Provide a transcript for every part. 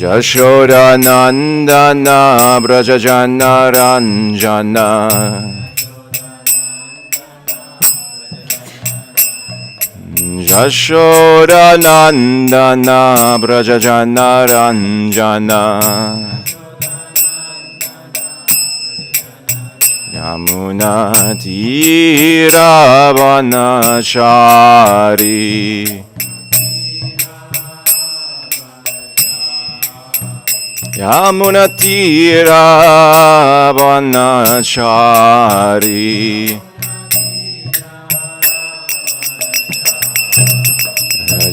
Jashoda Nandana Brajajana Ranjana Jashoda Nandana Brajajana Ranjana Yamuna Tiravanachari Yamuna Tiravanachari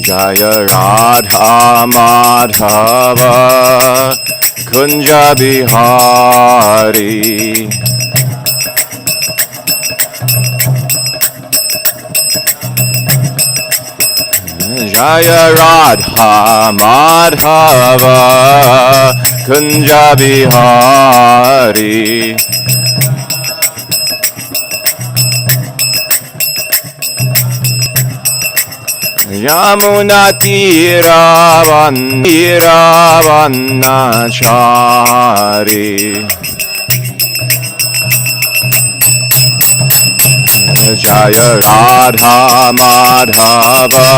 Jaya Radha Madhava Kunja Bihari Jaya Radha Madhava Kunja Bihari Yamuna Tiravanachari Jaya Radha Madhava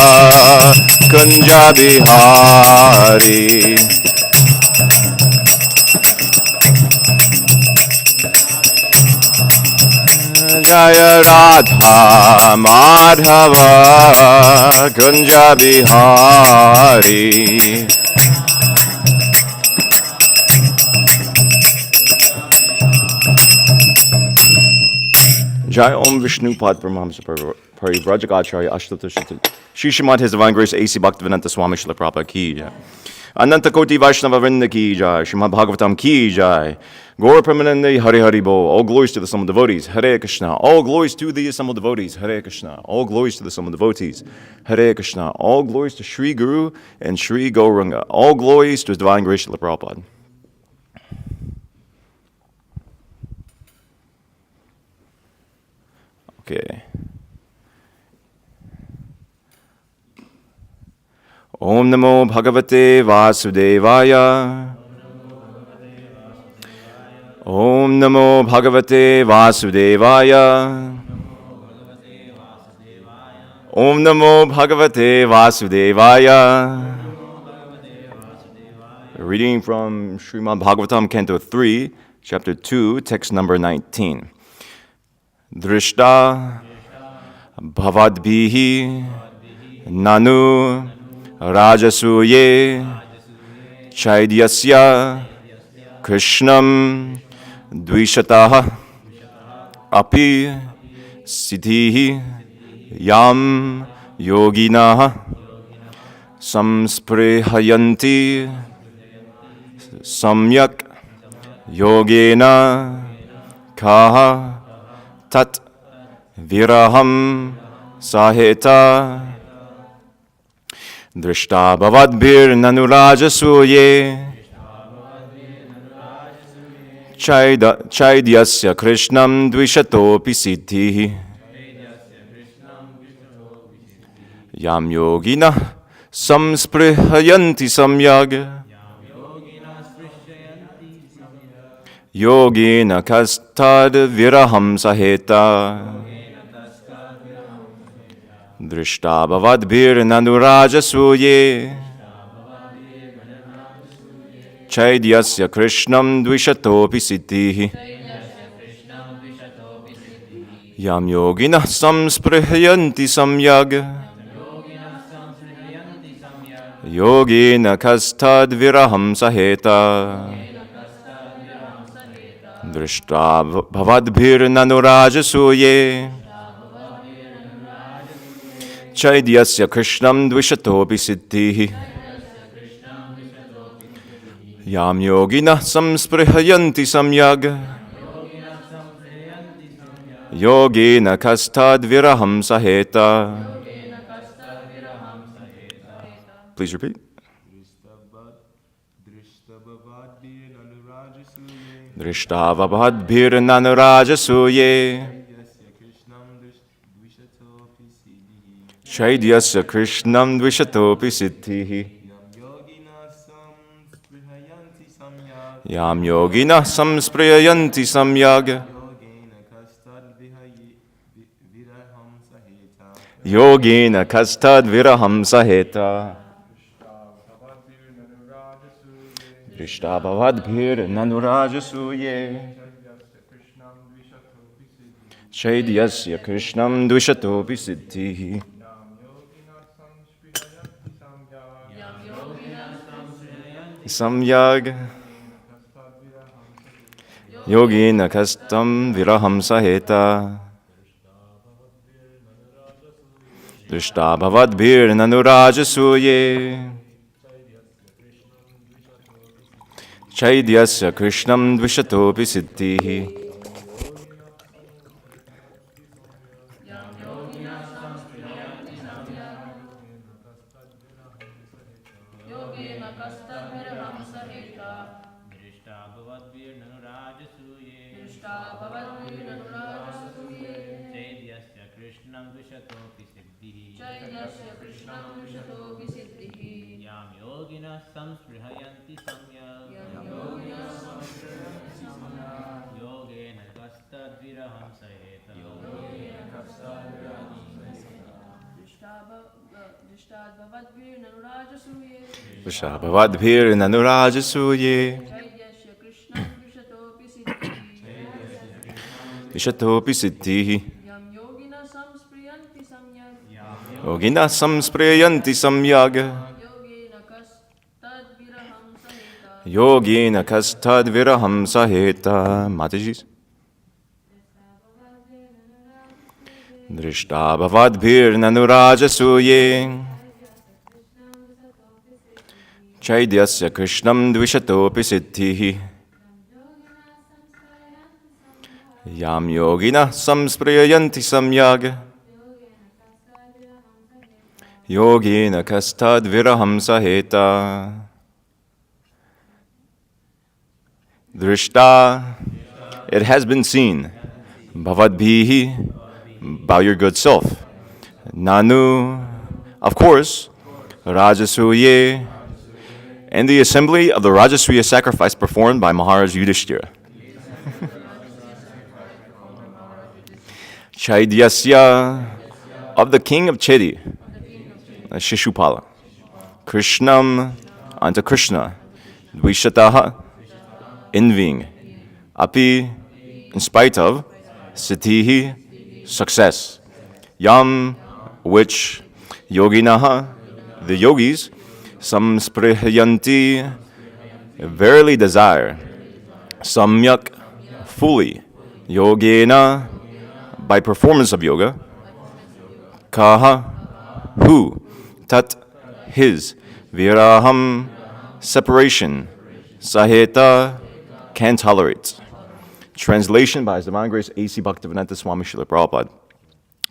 Kunja Bihari Jaya Radha Madhava Kunja Bihari Jai Om Vishnu Pad Brahmamsa Parivrajagacharya Ashtata Shri Srimad His Divine Grace A.C. Bhaktivedanta Swami Srila Prabhupada Ki Jai Ananta Koti Vaishnava Vrinda Ki Jai Srimad Bhagavatam Ki Jai Gaur Premanande Hari Hari Bo All glories to the assembled devotees Hare Krishna All glories to the assembled devotees Hare Krishna All glories to the assembled devotees Hare Krishna All glories to Sri Guru and Sri Gauranga All glories to His Divine Grace Srila Prabhupada. Okay. Om Namo Bhagavate Vasudevaya. Om Namo Bhagavate Vasudevaya. Om Namo Bhagavate Vasudevaya. Reading from Srimad Bhagavatam, Canto 3, Chapter 2, text number 19. Drishta bhavadbihi nanu rajasuye chaidyasya krishnam dvishatah api siddhihi yam yoginah samsprihayanti samyak yogena kaha tat viraham saheta drishta bhavadbhir nanurajasuye chaidyasya krishnam dvishatopi siddhihi yam yogina samsprihayanti samyag Yogena kastad viraham saheta Drishta bhavadbhir nanurajasuye Chaidyasya krishnam dvishatopi siddhihi Yam yogina samsprihayanti samyag Yogena kastad viraham saheta Drishta bhavadbhir nanurajasuye Chaidyasya krishnam dvishatopi siddhihi Yam yogina samsprihayanti samyag Yogena kastad viraham saheta. Please repeat. Drishtavabhadbhir nanurajasuye Chaidyasya krishnam dvishatopi siddhihi Yam yogina samsprayanti samyag. Yogina kastad viraham saheta. Drishta bhavadbhir nanurajasuye. Chaidyasya krishnam dvishatopi siddhihi. Samyag. Yogina kastam viraham saheta. Drishta bhavadbhir nanurajasuye. Chaidyasya krishnam dvishatopi siddhihi. Vrishabhavadbhir nanurajasuye. Vishatopi siddhihi. Yogina samsprayanti samyag. Yogina kastad viraham saheta. Mataji's. Drishta bhavadbhir nanurajasuye. Chaidyasya krishnam dvishatopi siddhihi. Yam yogina samsprayanti samyag. Yogina kastad viraham saheta. Drishta, it has been seen. Bhavadbhihi, by your good self. Nanu, of course. Rajasuye, and the assembly of the Rajasuya sacrifice performed by Maharaj Yudhishthira. Chaidyasya, of the king of Chedi, Shishupala. Krishnam, unto Krishna. Dvishataha, envying. Api, in spite of. Siddhihi, success. Yam, which. Yoginaha, the yogis. Samsprihayanti, verily desire. Samyak, fully. Yogena, by performance of yoga. Kaha, who. Tat, his. Viraham, separation. Saheta, can tolerate. Translation by His Divine Grace A.C. Bhaktivedanta Swami Srila Prabhupada.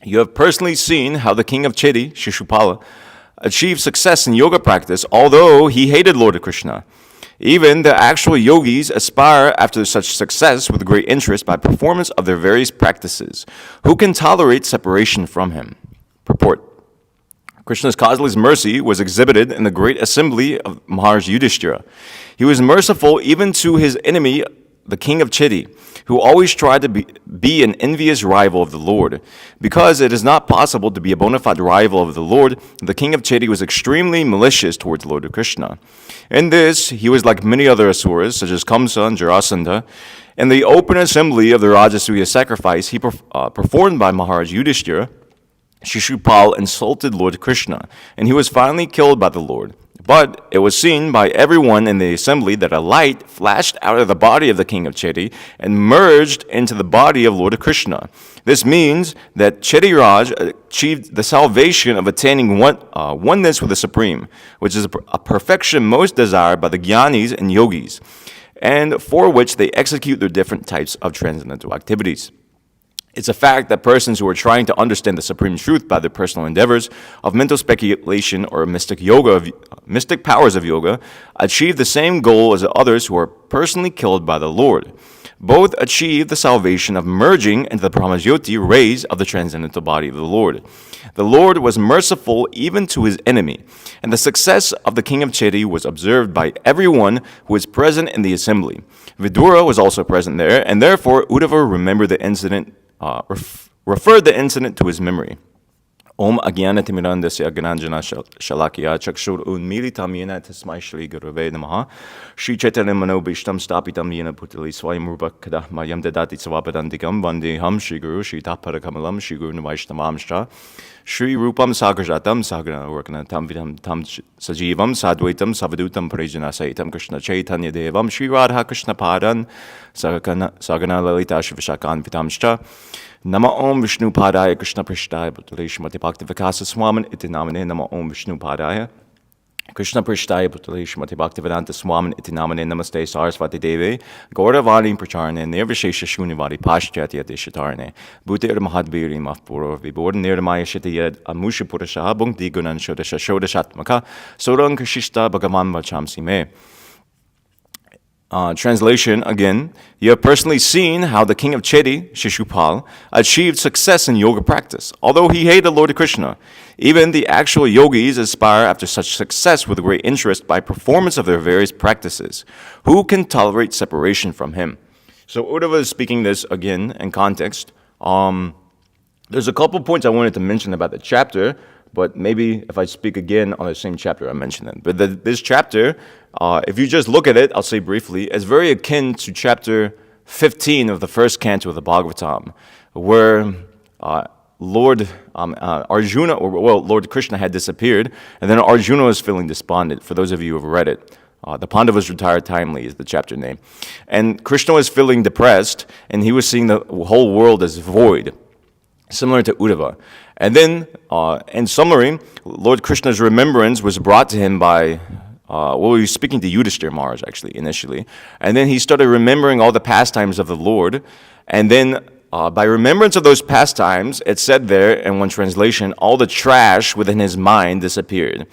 You have personally seen how the king of Chedi, Shishupala, achieved success in yoga practice, although he hated Lord Krishna. Even the actual yogis aspire after such success with great interest by performance of their various practices. Who can tolerate separation from him? Purport. Krishna's causeless mercy was exhibited in the great assembly of Maharaj Yudhishthira. He was merciful even to his enemy, the king of Chedi, who always tried to be an envious rival of the Lord. Because it is not possible to be a bona fide rival of the Lord, the king of Chedi was extremely malicious towards Lord Krishna. In this, he was like many other asuras, such as Kamsa and Jarasandha. In the open assembly of the Rajasuya sacrifice performed by Maharaj Yudhishthira, Shishupal insulted Lord Krishna, and he was finally killed by the Lord. But it was seen by everyone in the assembly that a light flashed out of the body of the king of Chedi and merged into the body of Lord Krishna. This means that Chedi Raj achieved the salvation of attaining oneness with the Supreme, which is a perfection most desired by the Jnanis and Yogis, and for which they execute their different types of transcendental activities. It's a fact that persons who are trying to understand the supreme truth by their personal endeavors of mental speculation or mystic powers of yoga achieve the same goal as others who are personally killed by the Lord. Both achieved the salvation of merging into the Brahmajyoti rays of the transcendental body of the Lord. The Lord was merciful even to his enemy, and the success of the king of Chedi was observed by everyone who was present in the assembly. Vidura was also present there, and therefore Uddhava remembered the incident, referred the incident to his memory. Om Agyanatimirandasya Gananjana Shalakya Chakshur Unmilitam Yena Tasmai Shri Gurave Namaha Shri Chaitanya Manobishtam Stapitam Yena Putali Swayam Rupa Kadah Mayam Dadati Savapadantikam Vandeham Shri Guru Shri Taparakamalam Shri Guru Vaishtamamshta Shri Rupam Sagarjatam Sagarana Workana Tam Vidam Tam Sajivam Sadvaitam Savadutam Prajana Saitam Krishna Chaitanya Devam Shri Radha Krishna Padan Sagana Lalita Shivashakan Vitamshta Nama Om Vishnu Padaya Krishna Prishtaya Bhutale Shrimati Bhakti Vikasa Swamin Iti Namane Nama Om Vishnu Padaya Krishna Prishtaya Bhutale Shrimati Bhakti Vedanta Swamin Iti Namane Namaste Sarasvati Deve Gauravani Pracharne Nirvishesha Shunivadi Pashtyatya Deshatarne Bhutir Mahadviri Mafpuro Vibor Nirmaya Shitayad Amusha Purasha Bhungti Gunan Shodasha Shodashatmaka Sorang Krishista Bhagavan Vachamsi Me. Translation again, you have personally seen how the king of Chedi, Shishupal, achieved success in yoga practice. Although he hated Lord Krishna, even the actual yogis aspire after such success with great interest by performance of their various practices. Who can tolerate separation from him? So Uddhava is speaking this again in context. There's a couple points I wanted to mention about the chapter, but maybe if I speak again on the same chapter, I mention it. But this chapter, if you just look at it, I'll say briefly, is very akin to chapter 15 of the first canto of the Bhagavatam, where Lord Krishna had disappeared, and then Arjuna was feeling despondent. For those of you who have read it, the Pandavas retired timely is the chapter name. And Krishna was feeling depressed, and he was seeing the whole world as void, similar to Uddhava. And then, in summary, Lord Krishna's remembrance was brought to him by, he was speaking to Yudhishthira Maharaj, actually, initially. And then he started remembering all the pastimes of the Lord. And then, by remembrance of those pastimes, it said there, in one translation, all the trash within his mind disappeared.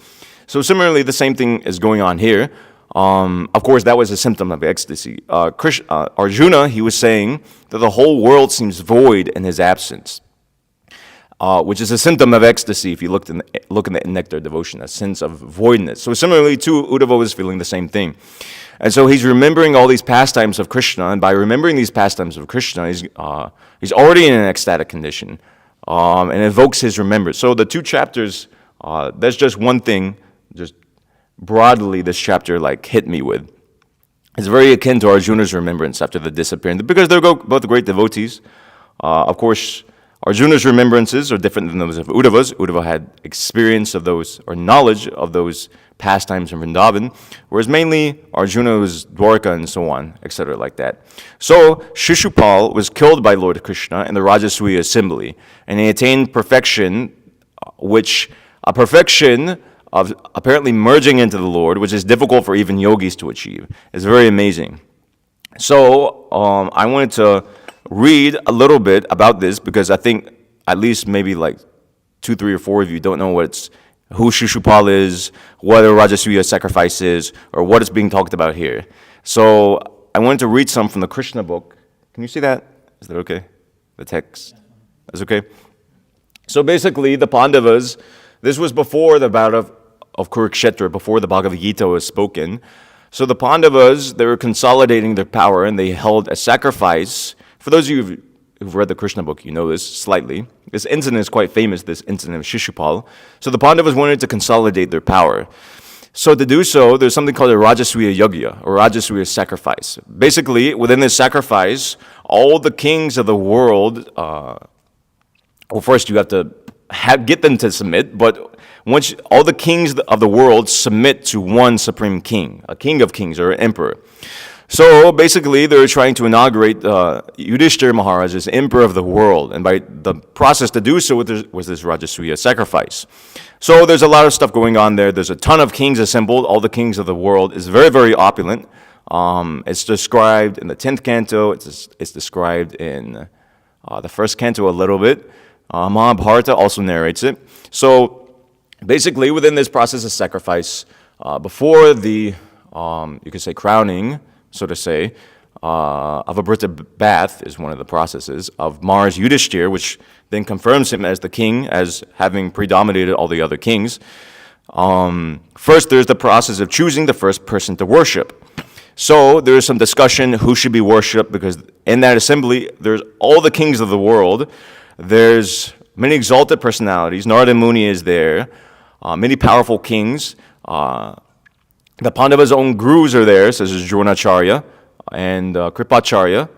So similarly, the same thing is going on here. Of course, that was a symptom of ecstasy. Arjuna, he was saying that the whole world seems void in his absence. Which is a symptom of ecstasy if you look in the nectar devotion, a sense of voidness. So similarly, too, Uddhava was feeling the same thing. And so he's remembering all these pastimes of Krishna, and by remembering these pastimes of Krishna, he's already in an ecstatic condition, and evokes his remembrance. So the two chapters, that's just one thing, just broadly this chapter hit me with. It's very akin to Arjuna's remembrance after the disappearance, because they're both great devotees. Of course, Arjuna's remembrances are different than those of Uddhava's. Uddhava had experience of those, or knowledge of those pastimes in Vrindavan, whereas mainly Arjuna was Dwarka and so on, etc. like that. So Shishupal was killed by Lord Krishna in the Rajasuya assembly, and he attained perfection, a perfection of apparently merging into the Lord, which is difficult for even yogis to achieve. It's very amazing. So I wanted to read a little bit about this because I think at least maybe 2, 3, or 4 of you don't know who Shishupal is, what a Rajasuya sacrifice is, or what is being talked about here. So I wanted to read some from the Krishna book. Can you see that? Is that okay? The text? That's okay? So basically, the Pandavas, this was before the battle of Kurukshetra, before the Bhagavad Gita was spoken. So the Pandavas, they were consolidating their power, and they held a sacrifice. For those of you who've read the Krishna book, you know this slightly. This incident is quite famous, this incident of Shishupal. So the Pandavas wanted to consolidate their power. So to do so, there's something called a Rajasuya Yagya, or Rajasuya sacrifice. Basically, within this sacrifice, all the kings of the world, first you have to get them to submit, but once all the kings of the world submit to one supreme king, a king of kings, or an emperor. So basically, they were trying to inaugurate Yudhishthira Maharaj as emperor of the world, and by the process to do so was this Rajasuya sacrifice. So there's a lot of stuff going on there. There's a ton of kings assembled. All the kings of the world is very, very opulent. It's described in the 10th canto. It's described in the first canto a little bit. Mahabharata also narrates it. So basically, within this process of sacrifice, before the you could say crowning, so to say, Avrita bath is one of the processes of Mars Yudhishthir, which then confirms him as the king, as having predominated all the other kings. First, there's the process of choosing the first person to worship. So there's some discussion who should be worshipped, because in that assembly, there's all the kings of the world. There's many exalted personalities. Narada Muni is there. Many powerful kings. The Pandavas' own gurus are there, such as Dronacharya and Kripacharya,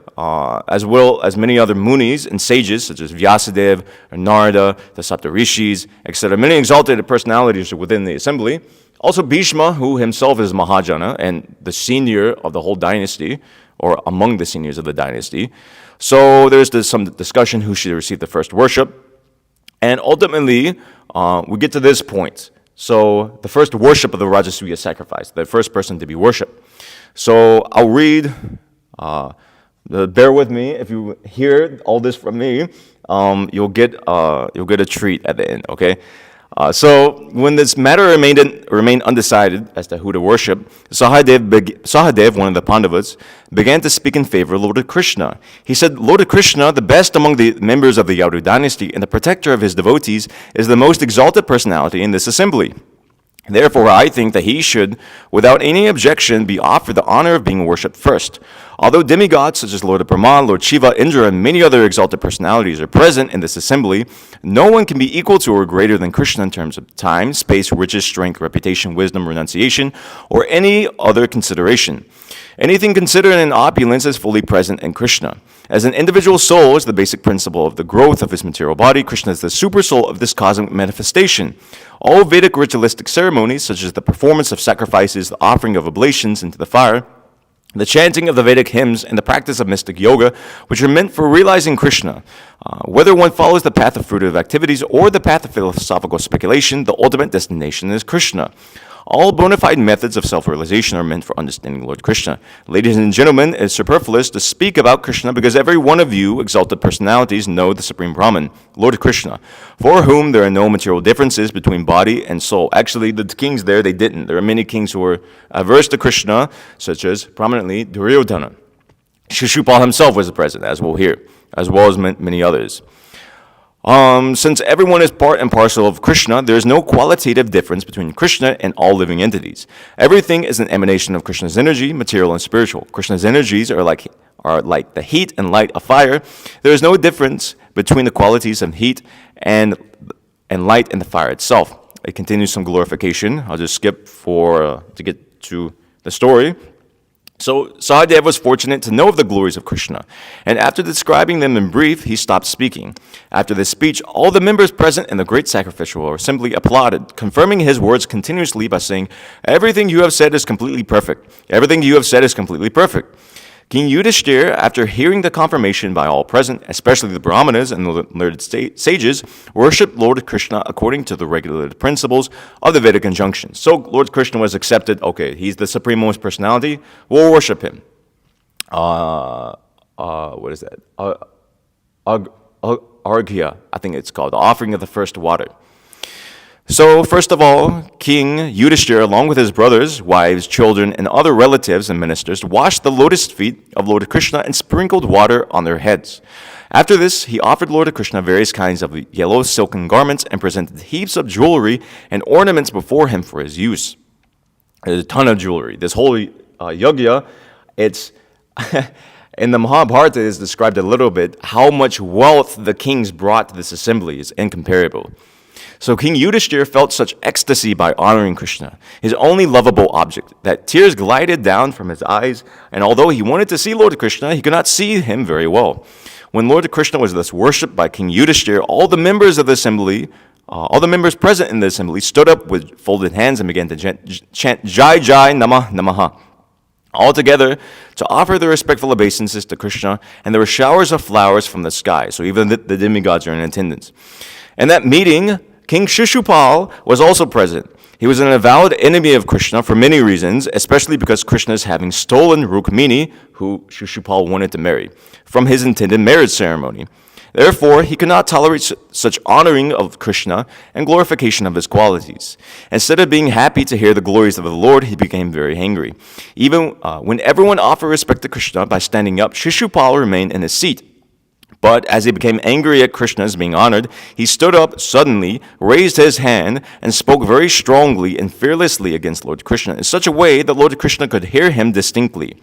as well as many other munis and sages, such as Vyasadeva, Narada, the Saptarishis, etc. Many exalted personalities are within the assembly. Also Bhishma, who himself is Mahajana and the senior of the whole dynasty, or among the seniors of the dynasty. So there's some discussion who should receive the first worship. And ultimately, we get to this point. So the first worship of the Rajasuya sacrifice, the first person to be worshipped. So I'll read, bear with me. If you hear all this from me, you'll get a treat at the end, okay? So when this matter remained undecided as to who to worship, Sahadev, one of the Pandavas, began to speak in favor of Lord Krishna. He said, Lord Krishna, the best among the members of the Yadu dynasty and the protector of his devotees, is the most exalted personality in this assembly. Therefore, I think that he should, without any objection, be offered the honor of being worshipped first. Although demigods such as Lord Brahma, Lord Shiva, Indra, and many other exalted personalities are present in this assembly, no one can be equal to or greater than Krishna in terms of time, space, riches, strength, reputation, wisdom, renunciation, or any other consideration. Anything considered in opulence is fully present in Krishna. As an individual soul is the basic principle of the growth of his material body, Krishna is the super soul of this cosmic manifestation. All Vedic ritualistic ceremonies, such as the performance of sacrifices, the offering of oblations into the fire, the chanting of the Vedic hymns, and the practice of mystic yoga, which are meant for realizing Krishna. Whether one follows the path of fruitive activities or the path of philosophical speculation, the ultimate destination is Krishna. All bona fide methods of self-realization are meant for understanding Lord Krishna. Ladies and gentlemen, it is superfluous to speak about Krishna because every one of you, exalted personalities, know the Supreme Brahman, Lord Krishna, for whom there are no material differences between body and soul. Actually, the kings there, they didn't. There are many kings who were averse to Krishna, such as, prominently, Duryodhana. Shishupal himself was present, as we'll hear, as well as many others. Since everyone is part and parcel of Krishna, there is no qualitative difference between Krishna and all living entities. Everything is an emanation of Krishna's energy, material and spiritual. Krishna's energies are like the heat and light of fire. There is no difference between the qualities of heat and light in the fire itself. It continues some glorification. I'll just skip to get to the story. So Sahadev was fortunate to know of the glories of Krishna, and after describing them in brief, he stopped speaking. After this speech, all the members present in the great sacrificial assembly applauded, confirming his words continuously by saying, "Everything you have said is completely perfect. Everything you have said is completely perfect." King Yudhishthir, after hearing the confirmation by all present, especially the Brahmanas and the learned sages, worshipped Lord Krishna according to the regulated principles of the Vedic injunction. So Lord Krishna was accepted. Okay, he's the supreme most personality. We'll worship him. What is that? Arghya, I think it's called, the offering of the first water. So, first of all, King Yudhishthira, along with his brothers, wives, children, and other relatives and ministers, washed the lotus feet of Lord Krishna and sprinkled water on their heads. After this, he offered Lord Krishna various kinds of yellow silken garments and presented heaps of jewelry and ornaments before him for his use. There's a ton of jewelry. This whole yagya, it's... in the Mahabharata, is described a little bit how much wealth the kings brought to this assembly is incomparable. So King Yudhishthira felt such ecstasy by honoring Krishna, his only lovable object, that tears glided down from his eyes, and although he wanted to see Lord Krishna, he could not see him very well. When Lord Krishna was thus worshipped by King Yudhishthira, all the members present in the assembly stood up with folded hands and began to chant Jai Jai Namah Namaha, all together to offer their respectful obeisances to Krishna, and there were showers of flowers from the sky, so even the demigods are in attendance. In that meeting, King Shishupal was also present. He was an avowed enemy of Krishna for many reasons, especially because Krishna is having stolen Rukmini, who Shishupal wanted to marry, from his intended marriage ceremony. Therefore, he could not tolerate such honoring of Krishna and glorification of his qualities. Instead of being happy to hear the glories of the Lord, he became very angry. Even when everyone offered respect to Krishna by standing up, Shishupal remained in his seat. But as he became angry at Krishna's being honored, he stood up suddenly, raised his hand, and spoke very strongly and fearlessly against Lord Krishna in such a way that Lord Krishna could hear him distinctly.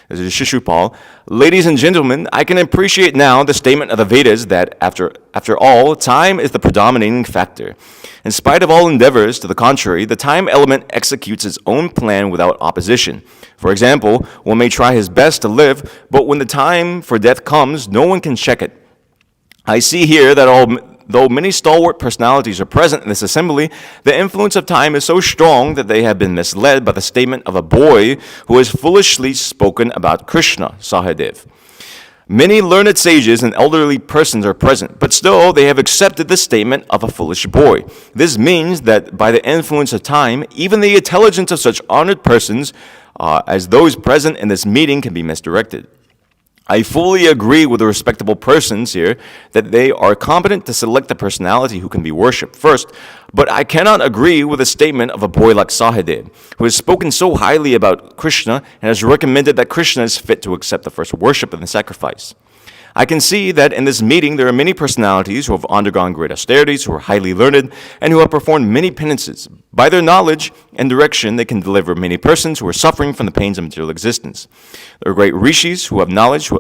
This is Shishupal. Ladies and gentlemen, I can appreciate now the statement of the Vedas that after all, time is the predominating factor. In spite of all endeavors to the contrary, the time element executes its own plan without opposition. For example, one may try his best to live, but when the time for death comes, no one can check it. I see here that though many stalwart personalities are present in this assembly, the influence of time is so strong that they have been misled by the statement of a boy who has foolishly spoken about Krishna, Sahadev. Many learned sages and elderly persons are present, but still they have accepted the statement of a foolish boy. This means that by the influence of time, even the intelligence of such honored persons as those present in this meeting can be misdirected. I fully agree with the respectable persons here that they are competent to select the personality who can be worshipped first, but I cannot agree with the statement of a boy like Sahadev, who has spoken so highly about Krishna and has recommended that Krishna is fit to accept the first worship and the sacrifice. I can see that in this meeting there are many personalities who have undergone great austerities, who are highly learned, and who have performed many penances. By their knowledge and direction, they can deliver many persons who are suffering from the pains of material existence. There are great rishis who have knowledge,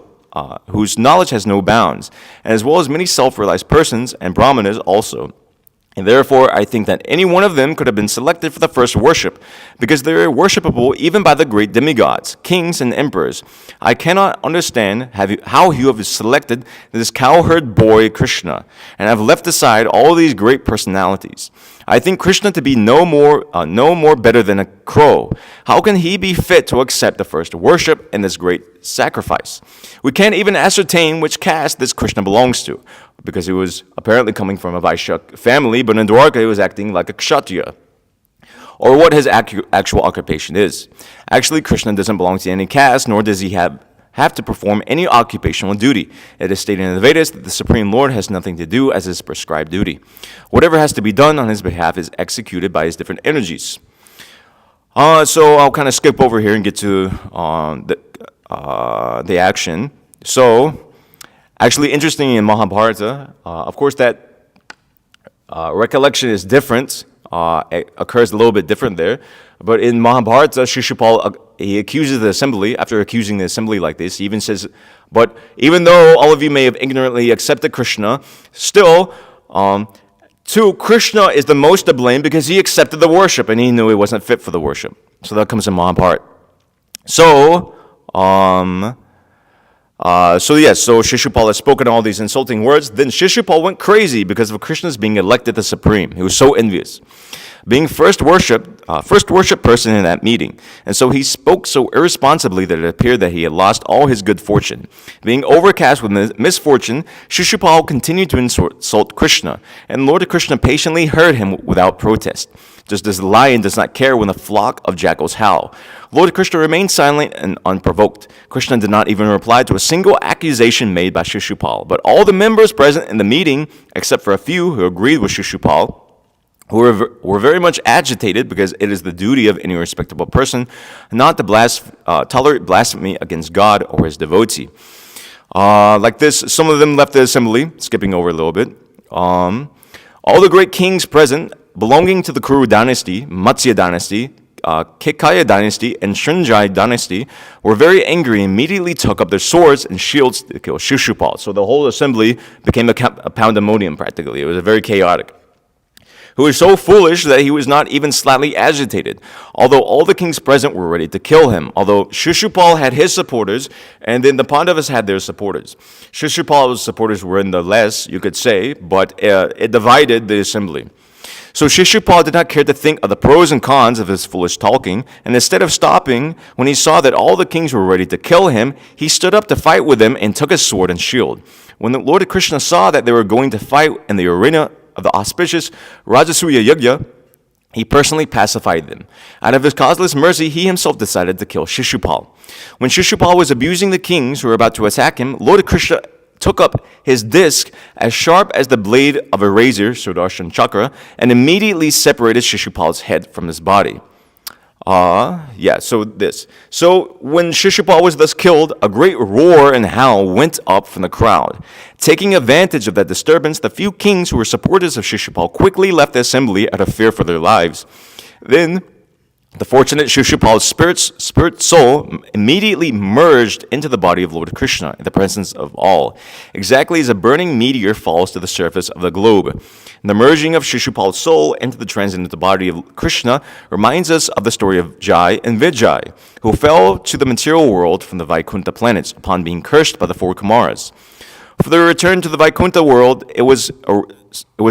whose knowledge has no bounds, and as well as many self-realized persons and brahmanas also. And therefore, I think that any one of them could have been selected for the first worship, because they are worshipable even by the great demigods, kings, and emperors. I cannot understand how you have selected this cowherd boy Krishna, and have left aside all these great personalities. I think Krishna to be no more better than a crow. How can he be fit to accept the first worship and this great sacrifice? We can't even ascertain which caste this Krishna belongs to, because he was apparently coming from a Vaishya family, but in Dwarka he was acting like a Kshatriya, or what his actual occupation is. Actually, Krishna doesn't belong to any caste, nor does he have to perform any occupational duty. It is stated in the Vedas that the Supreme Lord has nothing to do as his prescribed duty. Whatever has to be done on his behalf is executed by his different energies. So I'll kind of skip over here and get to the action. So, actually, interesting in Mahabharata, of course, that recollection is different. It occurs a little bit different there. But in Mahabharata, Shishupal, he accuses the assembly, after accusing the assembly like this, he even says, but even though all of you may have ignorantly accepted Krishna, still, too, Krishna is the most to blame because he accepted the worship and he knew he wasn't fit for the worship. So that comes in Mahabharata. So Shishupal has spoken all these insulting words. Then Shishupal went crazy because of Krishna's being elected the supreme. He was so envious, being first worship person in that meeting. And so he spoke so irresponsibly that it appeared that he had lost all his good fortune. Being overcast with misfortune, Shishupal continued to insult Krishna, and Lord Krishna patiently heard him without protest, just as the lion does not care when a flock of jackals howl. Lord Krishna remained silent and unprovoked. Krishna did not even reply to a single accusation made by Shishupal. But all the members present in the meeting, except for a few who agreed with Shishupal, who were very much agitated because it is the duty of any respectable person not to tolerate blasphemy against God or his devotee. Like this, some of them left the assembly, skipping over a little bit. All the great kings present, belonging to the Kuru dynasty, Matsya dynasty, Kekaya dynasty, and Shrinjai dynasty, were very angry and immediately took up their swords and shields to kill Shishupal. So the whole assembly became a pandemonium practically. It was very chaotic. Who was so foolish that he was not even slightly agitated, although all the kings present were ready to kill him, although Shishupal had his supporters, and then the Pandavas had their supporters. Shishupal's supporters were in the less, you could say, but it divided the assembly. So Shishupal did not care to think of the pros and cons of his foolish talking, and instead of stopping, when he saw that all the kings were ready to kill him, he stood up to fight with them and took his sword and shield. When the Lord Krishna saw that they were going to fight in the arena of the auspicious Rajasuya Yajna, he personally pacified them. Out of his causeless mercy, he himself decided to kill Shishupal. When Shishupal was abusing the kings who were about to attack him, Lord Krishna took up his disc as sharp as the blade of a razor, Sudarshan Chakra, and immediately separated Shishupal's head from his body. So when Shishupal was thus killed, a great roar and howl went up from the crowd. Taking advantage of that disturbance, the few kings who were supporters of Shishupal quickly left the assembly out of fear for their lives. Then the fortunate Shishupal's spirit soul immediately merged into the body of Lord Krishna in the presence of all, exactly as a burning meteor falls to the surface of the globe. And the merging of Shishupal's soul into the transcendental body of Krishna reminds us of the story of Jai and Vijay, who fell to the material world from the Vaikuntha planets upon being cursed by the four Kumaras. For their return to the Vaikuntha world, it was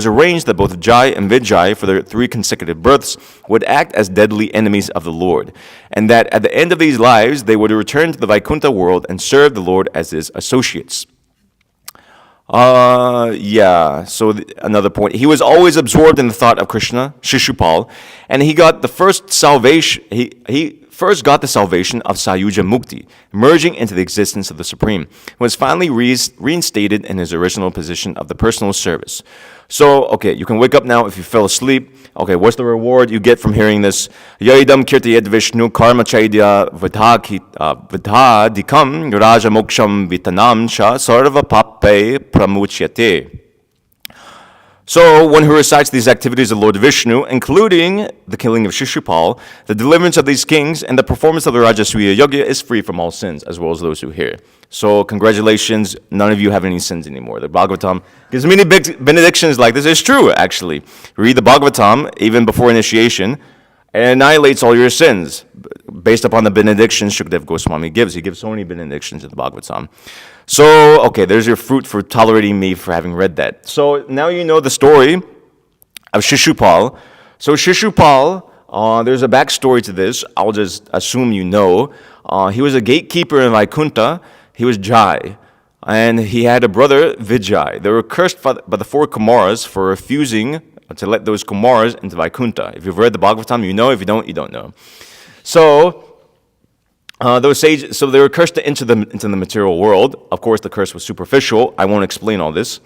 arranged that both Jai and Vijay, for their 3 consecutive births, would act as deadly enemies of the Lord, and that at the end of these lives, they would return to the Vaikuntha world and serve the Lord as his associates. Another point. He was always absorbed in the thought of Krishna, Shishupal, and he got the first salvation. He first got the salvation of Sayuja Mukti, merging into the existence of the Supreme, and was finally reinstated in his original position of the personal service. So, okay, you can wake up now if you fell asleep. Okay, what's the reward you get from hearing this? Yaidam kirtayed Vishnu karma chaidya vidhadikam raja moksham vitanam cha sarva pape pramuchyate. So, one who recites these activities of Lord Vishnu, including the killing of Shishupal, the deliverance of these kings, and the performance of the Rajasuya Yajna, is free from all sins, as well as those who hear. So, congratulations, none of you have any sins anymore. The Bhagavatam gives many big benedictions like this. It's true, actually. Read the Bhagavatam, even before initiation, and it annihilates all your sins, based upon the benedictions Shukdev Goswami gives. He gives so many benedictions in the Bhagavatam. So, okay, there's your fruit for tolerating me for having read that. So, now you know the story of Shishupal. So, Shishupal, there's a backstory to this. I'll just assume you know. He was a gatekeeper in Vaikuntha. He was Jai. And he had a brother, Vijay. They were cursed by the 4 Kumaras for refusing to let those Kumaras into Vaikuntha. If you've read the Bhagavatam, you know. If you don't, you don't know. So, those sages, so they were cursed into the material world. Of course, the curse was superficial. I won't explain all this.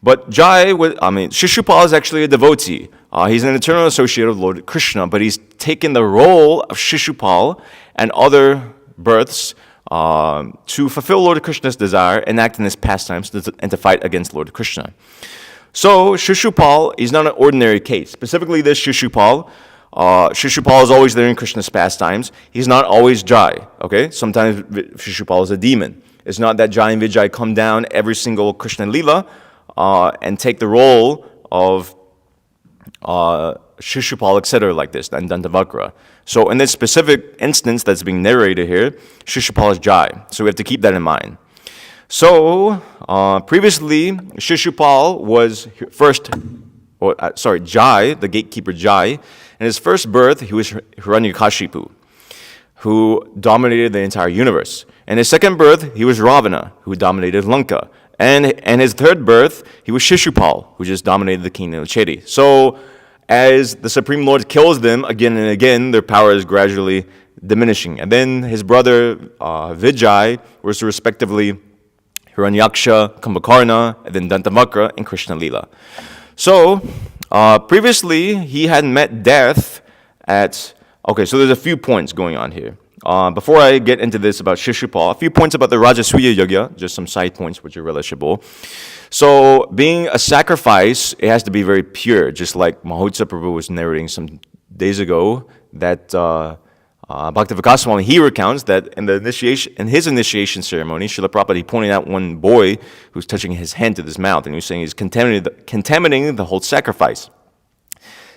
But Shishupal is actually a devotee. He's an eternal associate of Lord Krishna, but he's taken the role of Shishupal and other births to fulfill Lord Krishna's desire and act in his pastimes and to fight against Lord Krishna. So Shishupal is not an ordinary case. Specifically, this Shishupal is always there in Krishna's pastimes. He's not always Jai, okay? Sometimes Shishupal is a demon. It's not that Jai and Vijay come down every single Krishna Leela and take the role of Shishupal, etc. like this, and Dantavakra. So in this specific instance that's being narrated here, Shishupal is Jai. So we have to keep that in mind. So previously, Shishupal was Jai, the gatekeeper Jai. In his first birth, he was Hiranyakashipu, who dominated the entire universe. In his second birth, he was Ravana, who dominated Lanka. And in his third birth, he was Shishupal, who just dominated the kingdom of Chedi. So as the Supreme Lord kills them again and again, their power is gradually diminishing. And then his brother Vijay was respectively Hiranyaksha, Kumbhakarna, and then Dantavakra, and Krishna Leela. So previously, he had met death at... Okay, so there's a few points going on here. Before I get into this about Shishupal, a few points about the Rajasuya Yajna, just some side points which are relishable. So being a sacrifice, it has to be very pure, just like Mitravan Prabhu was narrating some days ago, that Bhaktivedanta Swami, he recounts that in his initiation ceremony, Srila Prabhupada, he pointed out one boy who's touching his hand to his mouth, and he was saying he's contaminating the whole sacrifice.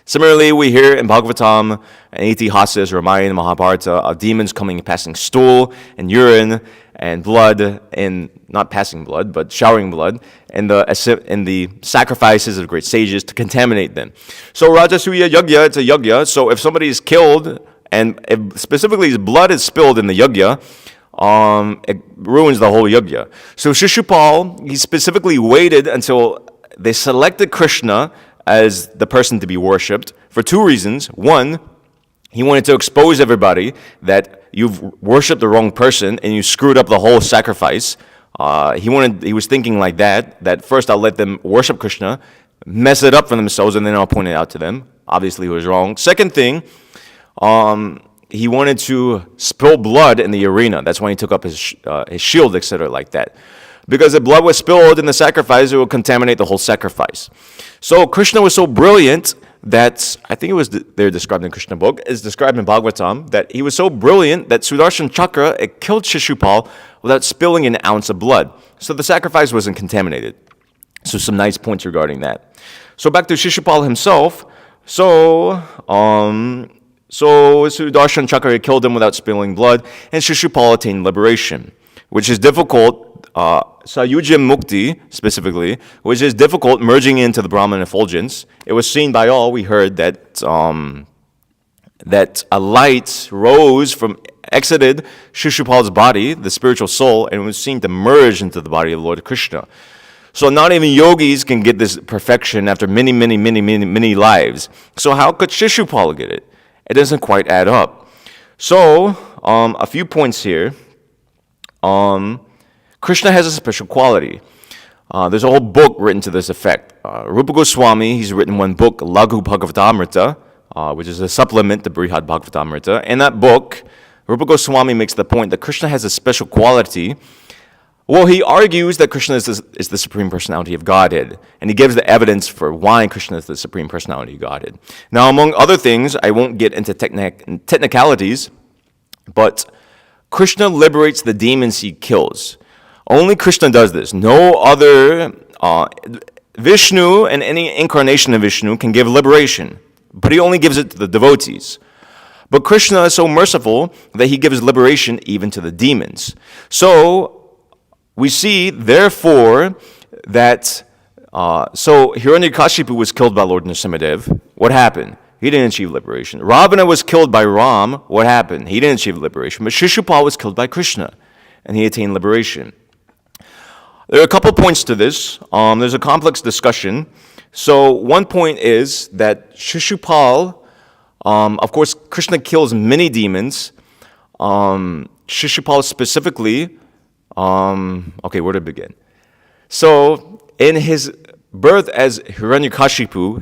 Similarly, we hear in Bhagavatam and Itihasas, Ramayana, Mahabharata, of demons coming and passing stool and urine and blood, and not passing blood, but showering blood, in the sacrifices of great sages to contaminate them. So Rajasuya Yajna, it's a yajna, so if somebody is killed, and if specifically his blood is spilled in the yajna, it ruins the whole yajna. So Shishupal, he specifically waited until they selected Krishna as the person to be worshipped for 2 reasons. One, he wanted to expose everybody that you've worshipped the wrong person and you screwed up the whole sacrifice. He was thinking like that first I'll let them worship Krishna, mess it up for themselves, and then I'll point it out to them. Obviously, he was wrong. Second thing, he wanted to spill blood in the arena. That's when he took up his shield, etc., like that. Because if blood was spilled in the sacrifice, it would contaminate the whole sacrifice. So Krishna was so brilliant that, I think it was they're described in Krishna book, is described in Bhagavatam, that he was so brilliant that Sudarshan Chakra, it killed Shishupal without spilling an ounce of blood. So the sacrifice wasn't contaminated. So some nice points regarding that. So back to Shishupal himself. So Sudarshan Chakra killed him without spilling blood, and Shishupal attained liberation, which is difficult. Sayujya Mukti, specifically, which is difficult merging into the Brahman effulgence. It was seen by all. We heard that that a light exited Shishupal's body, the spiritual soul, and was seen to merge into the body of Lord Krishna. So not even yogis can get this perfection after many lives. So how could Shishupal get it? It doesn't quite add up. So a few points here. Krishna has a special quality. There's a whole book written to this effect. Rupa Goswami, he's written one book, Laghu Bhagavatamrita, which is a supplement to Brihad Bhagavatamrita. In that book, Rupa Goswami makes the point that Krishna has a special quality. Well, he argues that Krishna is the Supreme Personality of Godhead, and he gives the evidence for why Krishna is the Supreme Personality of Godhead. Now, among other things, I won't get into technicalities, but Krishna liberates the demons he kills. Only Krishna does this. No other, Vishnu and any incarnation of Vishnu can give liberation, but he only gives it to the devotees. But Krishna is so merciful that he gives liberation even to the demons. So we see, therefore, that, so Hiranyakashipu was killed by Lord Nrsimhadev. What happened? He didn't achieve liberation. Ravana was killed by Ram. What happened? He didn't achieve liberation. But Shishupal was killed by Krishna, and he attained liberation. There are a couple points to this. There's a complex discussion. So one point is that Shishupal, of course, Krishna kills many demons. Shishupal specifically, okay, where to begin? So in his birth as Hiranyakashipu,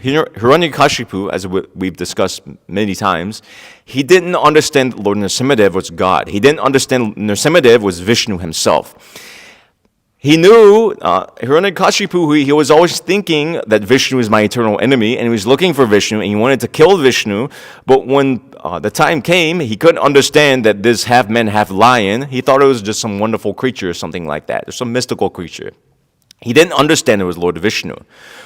as we've discussed many times, he didn't understand Lord Nrsimhadev was God. He didn't understand Nrsimhadev was Vishnu himself. He knew Hiranyakashipu, he was always thinking that Vishnu is my eternal enemy, and he was looking for Vishnu, and he wanted to kill Vishnu, but when the time came, he couldn't understand that this half-man, half-lion, he thought it was just some wonderful creature or something like that, or some mystical creature. He didn't understand it was Lord Vishnu.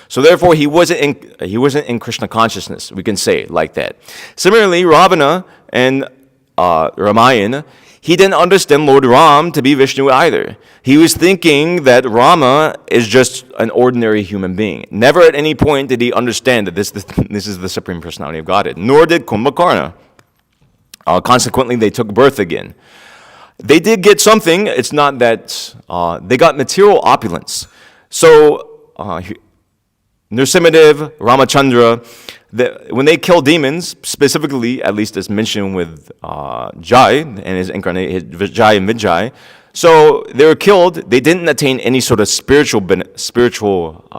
So therefore, he wasn't in Krishna consciousness, we can say like that. Similarly, Ravana and Ramayana, he didn't understand Lord Ram to be Vishnu either. He was thinking that Rama is just an ordinary human being. Never at any point did he understand that this is the Supreme Personality of Godhead. Nor did Kumbhakarna. Consequently, they took birth again. They did get something. It's not that they got material opulence. So Nrsimhadev, Ramachandra, when they kill demons, specifically, at least as mentioned with Jai and his incarnate, Jai and Vijay, so they were killed. They didn't attain any sort of spiritual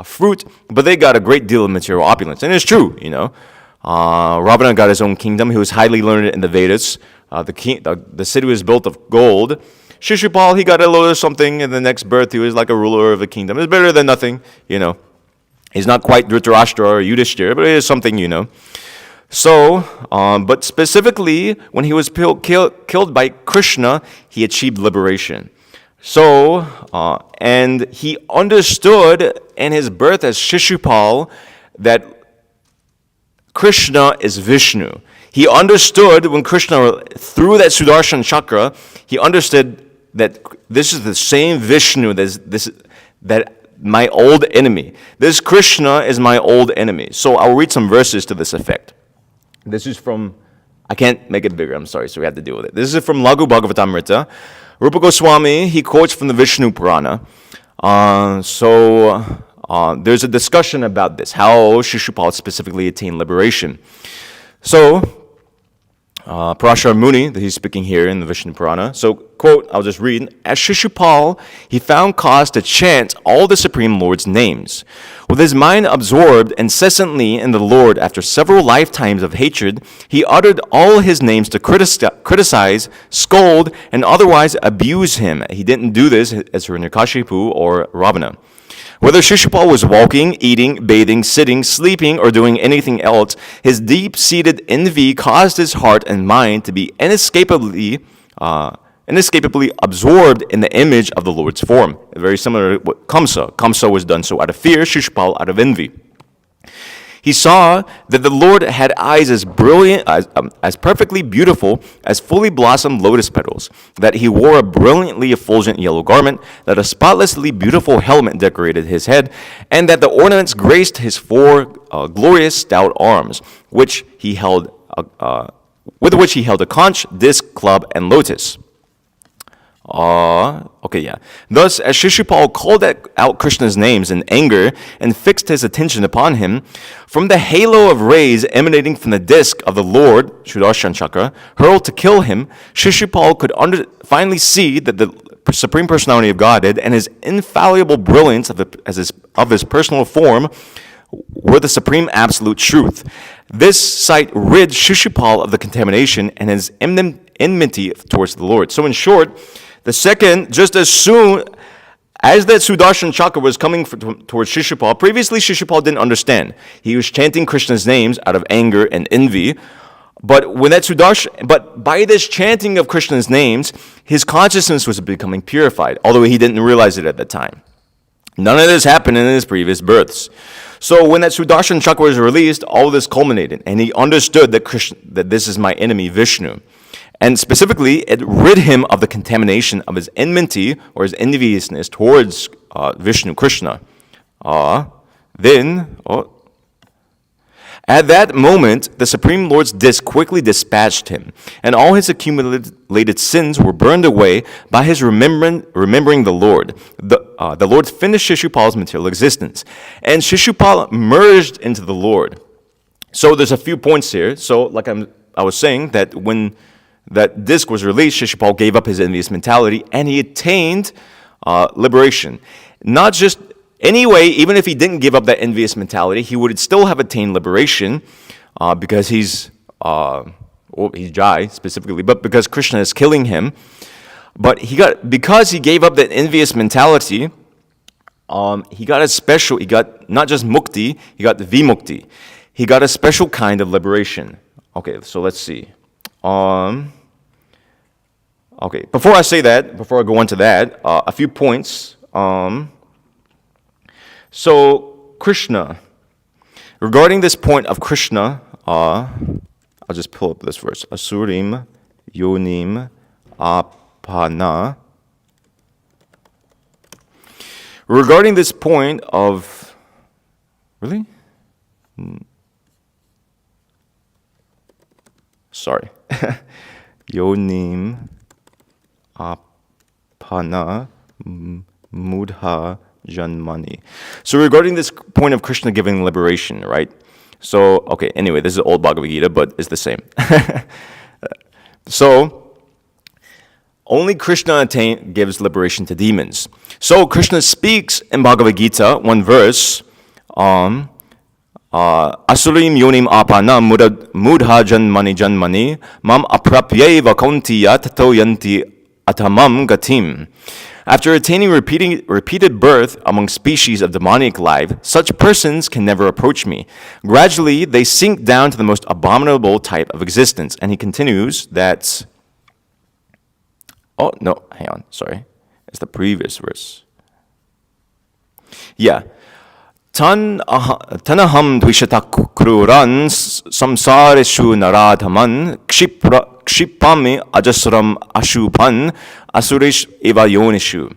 fruit, but they got a great deal of material opulence. And it's true, you know. Ravana got his own kingdom. He was highly learned in the Vedas. The city was built of gold. Shishupal, he got a little something in the next birth. He was like a ruler of a kingdom. It's better than nothing, you know. He's not quite Dhritarashtra or Yudhishthira, but it is something, you know. So, but specifically, when he was killed by Krishna, he achieved liberation. So, and he understood in his birth as Shishupal that Krishna is Vishnu. He understood when Krishna threw that Sudarshan chakra, he understood that this is the same Vishnu that my old enemy. This Krishna is my old enemy. So I'll read some verses to this effect. This is from, I can't make it bigger, I'm sorry, so we have to deal with it. This is from Laghu Bhagavatamrita. Rupa Goswami, he quotes from the Vishnu Purana. There's a discussion about this, how Shishupal specifically attained liberation. So, Parashar Muni, that he's speaking here in the Vishnu Purana. So, quote, I'll just read. As Shishupal, he found cause to chant all the Supreme Lord's names. With his mind absorbed incessantly in the Lord after several lifetimes of hatred, he uttered all his names to criticize, scold, and otherwise abuse him. He didn't do this as Hiranyakashipu or Ravana. Whether Shishupal was walking, eating, bathing, sitting, sleeping, or doing anything else, his deep-seated envy caused his heart and mind to be inescapably absorbed in the image of the Lord's form. Very similar to what Kamsa. Kamsa was done so out of fear, Shishupal out of envy. He saw that the Lord had eyes as brilliant, as perfectly beautiful as fully blossomed lotus petals, that he wore a brilliantly effulgent yellow garment, that a spotlessly beautiful helmet decorated his head, and that the ornaments graced his four glorious stout arms, with which he held a conch, disc, club, and lotus. Thus, as Shishupal called out Krishna's names in anger and fixed his attention upon him, from the halo of rays emanating from the disc of the Lord, Sudarshan Chakra, hurled to kill him, Shishupal could finally see that the Supreme Personality of Godhead and his infallible brilliance of his personal form were the supreme absolute truth. This sight rid Shishupal of the contamination and his enmity towards the Lord. So in short, the second, just as soon as that Sudarshan Chakra was coming towards Shishupal, previously Shishupal didn't understand. He was chanting Krishna's names out of anger and envy. But by this chanting of Krishna's names, his consciousness was becoming purified, although he didn't realize it at the time. None of this happened in his previous births. So when that Sudarshan Chakra was released, all of this culminated, and he understood that this is my enemy, Vishnu. And specifically, it rid him of the contamination of his enmity or his enviousness towards Vishnu, Krishna. At that moment, the Supreme Lord's disc quickly dispatched him, and all his accumulated sins were burned away by his remembering the Lord. The Lord finished Shishupal's material existence, and Shishupal merged into the Lord. So there's a few points here. So like I was saying, that when that disc was released, Shishupal gave up his envious mentality, and he attained liberation. Not just anyway, even if he didn't give up that envious mentality, he would still have attained liberation because he's Jai specifically, but because Krishna is killing him. But because he gave up that envious mentality, he got not just mukti, he got the vimukti. He got a special kind of liberation. Okay, so let's see. Before I go into that, a few points. So Krishna, regarding this point of Krishna, I'll just pull up this verse. Asurim yonim apana. Regarding this point of, really? Sorry. Yonim apana mudha janmani. So regarding this point of Krishna giving liberation, right? So, anyway, this is old Bhagavad Gita, but it's the same. So, only Krishna gives liberation to demons. So Krishna speaks in Bhagavad Gita, one verse, Asurim yonim apana mudha janmani mam aprapyeva kontiya tato yanti atamam gatim. After attaining repeated birth among species of demonic life, such persons can never approach me. Gradually, they sink down to the most abominable type of existence. And he continues that... Oh, no, hang on, sorry. It's the previous verse. Yeah. Tanaham dvishatakruran samsareshu naradhaman kshipami ajasram ashupan asurish eva yonishu.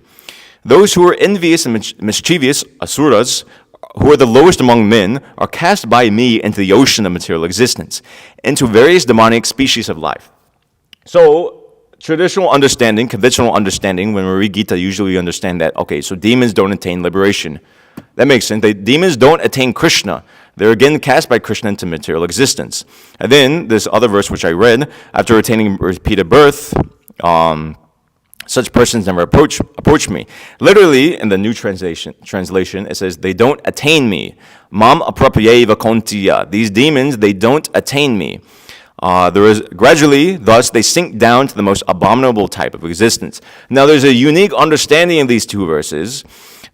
Those who are envious and mischievous, asuras, who are the lowest among men, are cast by me into the ocean of material existence, into various demonic species of life. So, traditional understanding, conventional understanding, when we read Gita, usually we understand that, so demons don't attain liberation. That makes sense. Demons don't attain Krishna. They're again cast by Krishna into material existence. And then this other verse which I read, after attaining repeated birth, such persons never approach me. Literally, in the new translation, it says, they don't attain me. Mam apraprayeva kontiya. These demons, they don't attain me. Gradually, thus, they sink down to the most abominable type of existence. Now, there's a unique understanding of these two verses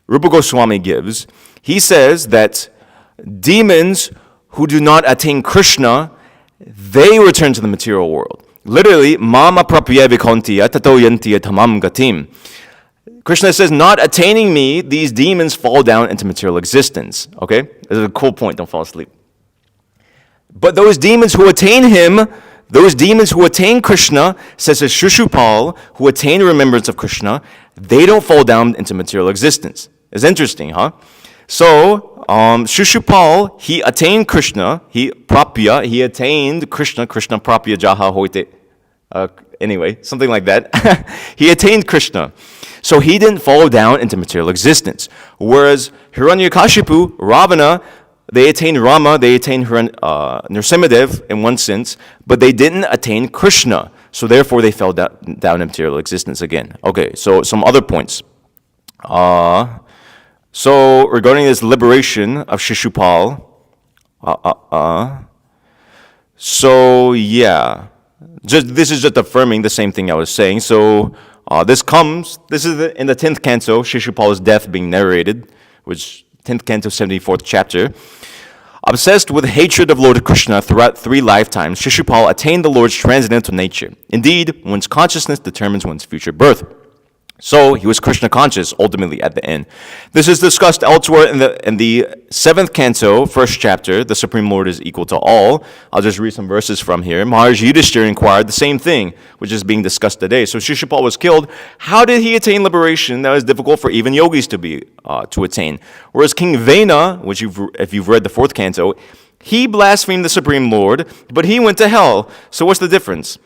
Rupa Goswami gives. He says that demons who do not attain Krishna, they return to the material world. Literally, mama prapya vikontiya tato yantiya tamam gatim. Krishna says, not attaining me, these demons fall down into material existence. Okay? This is a cool point, don't fall asleep. But those demons who attain him, those demons who attain Krishna, says as Shishupal, who attain remembrance of Krishna, they don't fall down into material existence. It's interesting, huh? So, Shishupal, he attained Krishna, he attained Krishna prapya jaha hoite. Anyway, something like that. He attained Krishna. So he didn't fall down into material existence. Whereas Hiranyakashipu, Ravana, they attained Rama, they attained Nrsimhadev in one sense, but they didn't attain Krishna. So therefore they fell down in material existence again. Okay, so some other points. So regarding this liberation of Shishupal, this is just affirming the same thing I was saying. So this is in the 10th canto, Shishupal's death being narrated, which 10th canto, 74th chapter. Obsessed with hatred of Lord Krishna throughout 3 lifetimes, Shishupal attained the Lord's transcendental nature. Indeed, one's consciousness determines one's future birth. So he was Krishna conscious ultimately at the end. This is discussed elsewhere in the 7th canto, 1st chapter. The Supreme Lord is equal to all. I'll just read some verses from here. Maharaj Yudhishthira inquired the same thing, which is being discussed today. So Shishupal was killed. How did he attain liberation? That was difficult for even yogis to attain. Whereas King Vena, which if you've read the 4th canto, he blasphemed the Supreme Lord, but he went to hell. So what's the difference?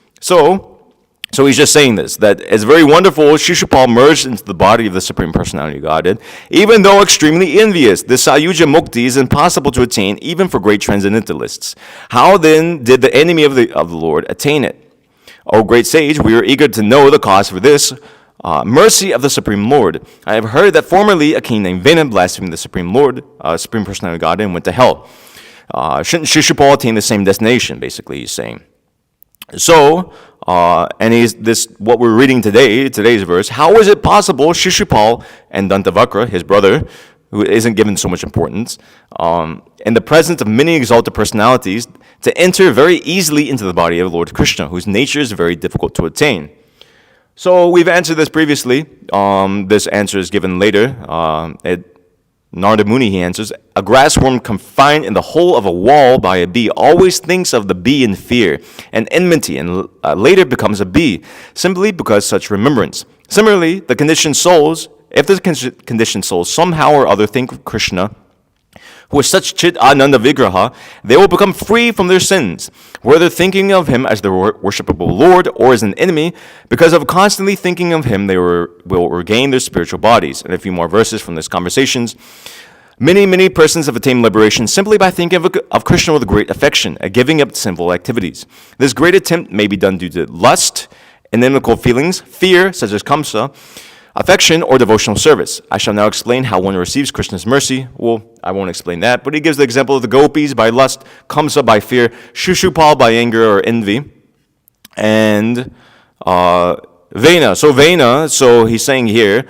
So he's just saying this, that it's very wonderful Shishupal merged into the body of the Supreme Personality of Godhead, even though extremely envious. This Sayuja Mukti is impossible to attain even for great transcendentalists. How then did the enemy of the Lord attain it? O great sage, we are eager to know the cause for this mercy of the Supreme Lord. I have heard that formerly a king named Vena blasphemed the Supreme Lord, Supreme Personality of Godhead, and went to hell. Shouldn't Shishupal attain the same destination, basically, he's saying. So, what we're reading today's verse, how is it possible Shishupal and Dantavakra, his brother, who isn't given so much importance, in the presence of many exalted personalities, to enter very easily into the body of Lord Krishna, whose nature is very difficult to attain? So we've answered this previously. This answer is given later. Narada Muni, he answers, a grassworm confined in the hole of a wall by a bee always thinks of the bee in fear and enmity, and later becomes a bee, simply because such remembrance. Similarly, the conditioned souls, if the conditioned souls somehow or other think of Krishna, who is such Chit Ananda Vigraha, they will become free from their sins, whether thinking of him as the worshipable Lord or as an enemy. Because of constantly thinking of him, they will regain their spiritual bodies. And a few more verses from these conversations. Many persons have attained liberation simply by thinking of Krishna with great affection and giving up sinful activities. This great attempt may be done due to lust, inimical feelings, fear, such as kamsa, affection, or devotional service. I shall now explain how one receives Krishna's mercy. Well, I won't explain that, but he gives the example of the gopis by lust, kamsa by fear, Shishupal by anger or envy, and Vena. So he's saying here,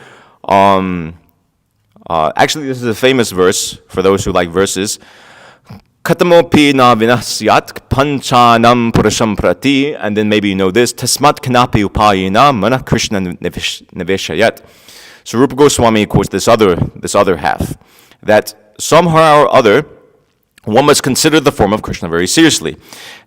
actually this is a famous verse for those who like verses. Katamopi na vinasyat panchanam purusham prati, and then maybe you know this, tasmat kanapi upayina mana Krishna niveshayat. So Rupa Goswami quotes this other half, that somehow or other one must consider the form of Krishna very seriously.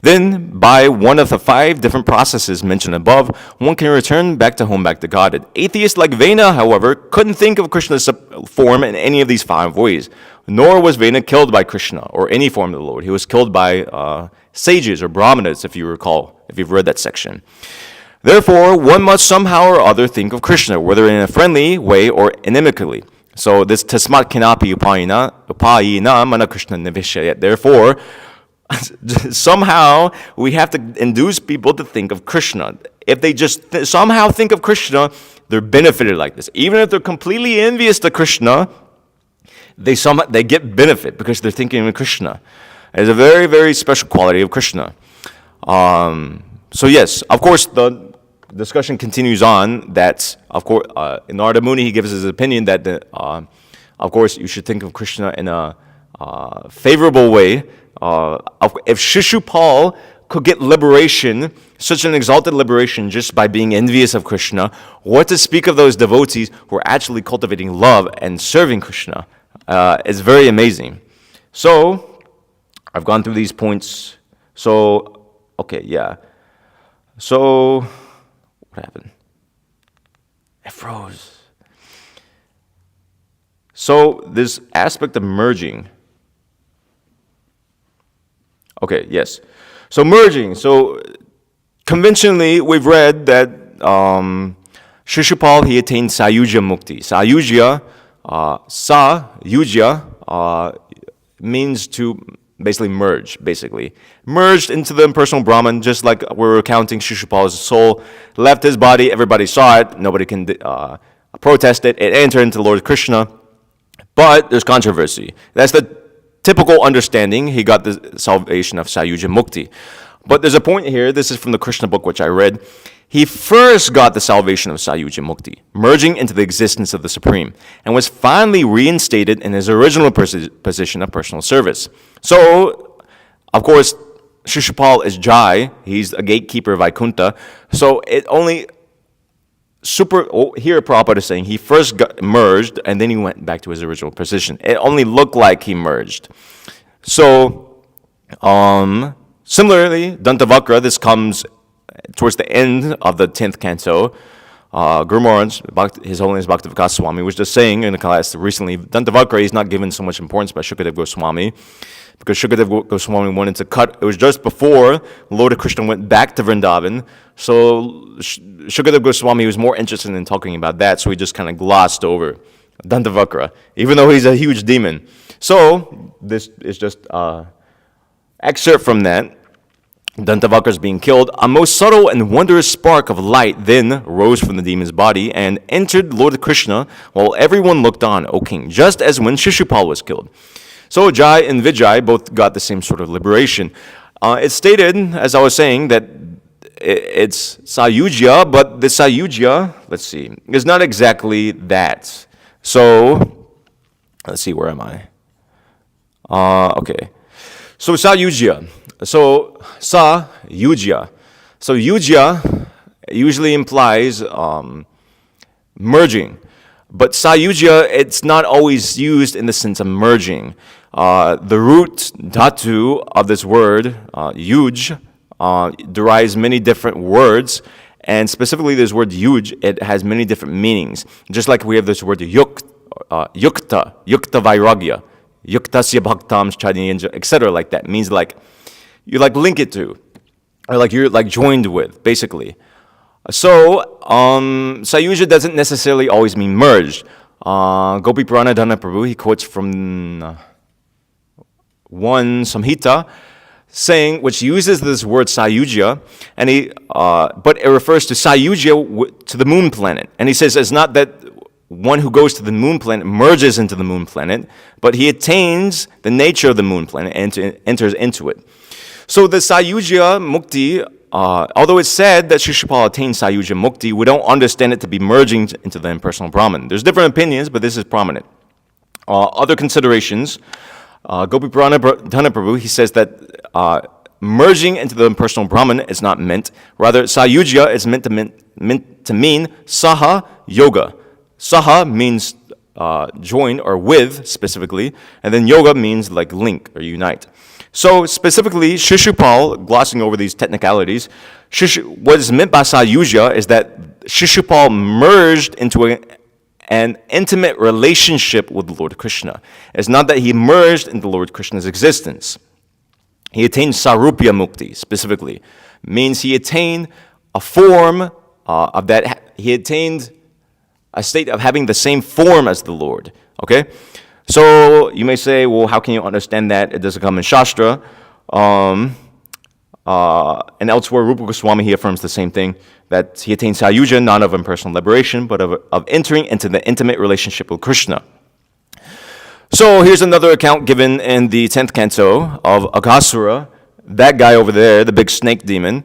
Then, by one of the 5 different processes mentioned above, one can return back to Godhead. Atheists like Vena, however, couldn't think of Krishna's form in any of these 5 ways. Nor was Vena killed by Krishna or any form of the Lord. He was killed by sages or brahmanas, if you recall, if you've read that section. Therefore, one must somehow or other think of Krishna, whether in a friendly way or inimically. So this tasmat kinapi upayina mana Krishna nivishayat. Therefore, somehow we have to induce people to think of Krishna. If they just somehow think of Krishna, they're benefited like this. Even if they're completely envious to Krishna, they get benefit because they're thinking of Krishna. It's a very, very special quality of Krishna. So yes, of course, the discussion continues on that, of course, in Narada Muni, he gives his opinion that, of course, you should think of Krishna in a favorable way. If Shishupal could get liberation, such an exalted liberation, just by being envious of Krishna, what to speak of those devotees who are actually cultivating love and serving Krishna? It's very amazing. So, I've gone through these points. So, okay, yeah. So, what happened? It froze. So, this aspect of merging. Okay, yes. So, merging. So, conventionally, we've read that Shishupal, he attained Sayujya Mukti. Sayujya means to basically merge, merged into the impersonal Brahman, just like we're recounting Shishupal's soul left his body, everybody saw it, nobody can protest it, it entered into Lord Krishna, but there's controversy. That's the typical understanding, he got the salvation of Sayujya Mukti. But there's a point here, this is from the Krishna book which I read, he first got the salvation of Sayujya Mukti, merging into the existence of the Supreme, and was finally reinstated in his original position of personal service. So, of course, Shishupal is Jai, he's a gatekeeper of Vaikuntha, so it only here Prabhupada is saying he first got merged and then he went back to his original position. It only looked like he merged. So, similarly, Dantavakra, this comes towards the end of the 10th canto. Guru Maharaj, His Holiness Bhaktivedanta Swami, was just saying in the class recently, Dantavakra is not given so much importance by Shukadev Goswami, because Shukadev Goswami wanted to cut, it was just before Lord Krishna went back to Vrindavan, so Shukadev Goswami was more interested in talking about that, so he just kind of glossed over Dantavakra, even though he's a huge demon. So, this is just excerpt from that. Dantavakra is being killed. A most subtle and wondrous spark of light then rose from the demon's body and entered Lord Krishna while everyone looked on, O king, just as when Shishupal was killed. So Jai and Vijay both got the same sort of liberation. It's stated, as I was saying, that it's Sayujya, but the Sayujya, let's see, is not exactly that. So, let's see, where am I? Okay. So Sayujya. So, Sa-yujya. So, yujya usually implies merging. But Sayujya, it's not always used in the sense of merging. The root dhatu of this word, yuj, derives many different words. And specifically this word yuj, it has many different meanings. Just like we have this word yukta vairagya, yuktasya bhaktam chadinja, etc. like that. It means like, you like link it to, or like you're like joined with, basically. So, Sayujya doesn't necessarily always mean merged. Gopi Pranadhana Prabhu, he quotes from one Samhita, saying, which uses this word Sayujya, and but it refers to Sayujya to the moon planet. And he says it's not that one who goes to the moon planet merges into the moon planet, but he attains the nature of the moon planet and enters into it. So the Sayujya Mukti, although it's said that Shishupal attained Sayujya Mukti, we don't understand it to be merging into the impersonal Brahman. There's different opinions, but this is prominent. Other considerations, Gopi Pranadhana Prabhu, he says that merging into the impersonal Brahman is not meant. Rather, Sayujya is meant to mean Saha Yoga. Saha means join or with specifically, and then yoga means like link or unite. So specifically, Shishupal, glossing over these technicalities, what is meant by Sayujya is that Shishupal merged into an intimate relationship with Lord Krishna. It's not that he merged into Lord Krishna's existence. He attained Sarupya Mukti, specifically. Means he attained a form of that, he attained a state of having the same form as the Lord. Okay? So you may say, well, how can you understand that? It doesn't come in Shastra. And elsewhere, Rupa Goswami, he affirms the same thing, that he attained Sayuja, not of impersonal liberation, but of entering into the intimate relationship with Krishna. So here's another account given in the 10th canto of Aghasura, that guy over there, the big snake demon.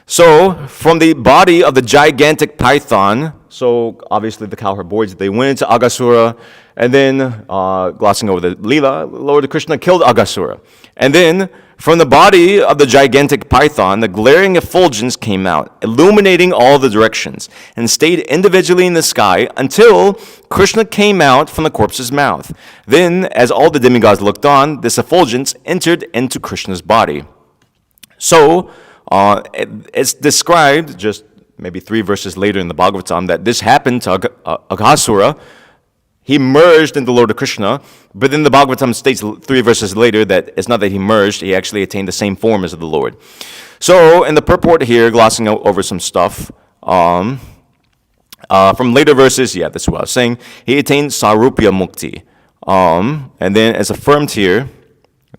So from the body of the gigantic python, so obviously the cowherd boys, they went into Aghasura, and then, glossing over the Leela, Lord Krishna killed Aghasura. And then, from the body of the gigantic python, the glaring effulgence came out, illuminating all the directions, and stayed individually in the sky until Krishna came out from the corpse's mouth. Then, as all the demigods looked on, this effulgence entered into Krishna's body. So, it's described, just maybe 3 verses later in the Bhagavatam, that this happened to Aghasura. He merged into Lord Krishna, but then the Bhagavatam states 3 verses later that it's not that he merged, he actually attained the same form as the Lord. So in the purport here, glossing over some stuff, from later verses, yeah, that's what I was saying, he attained Sarupya Mukti. And then it's affirmed here,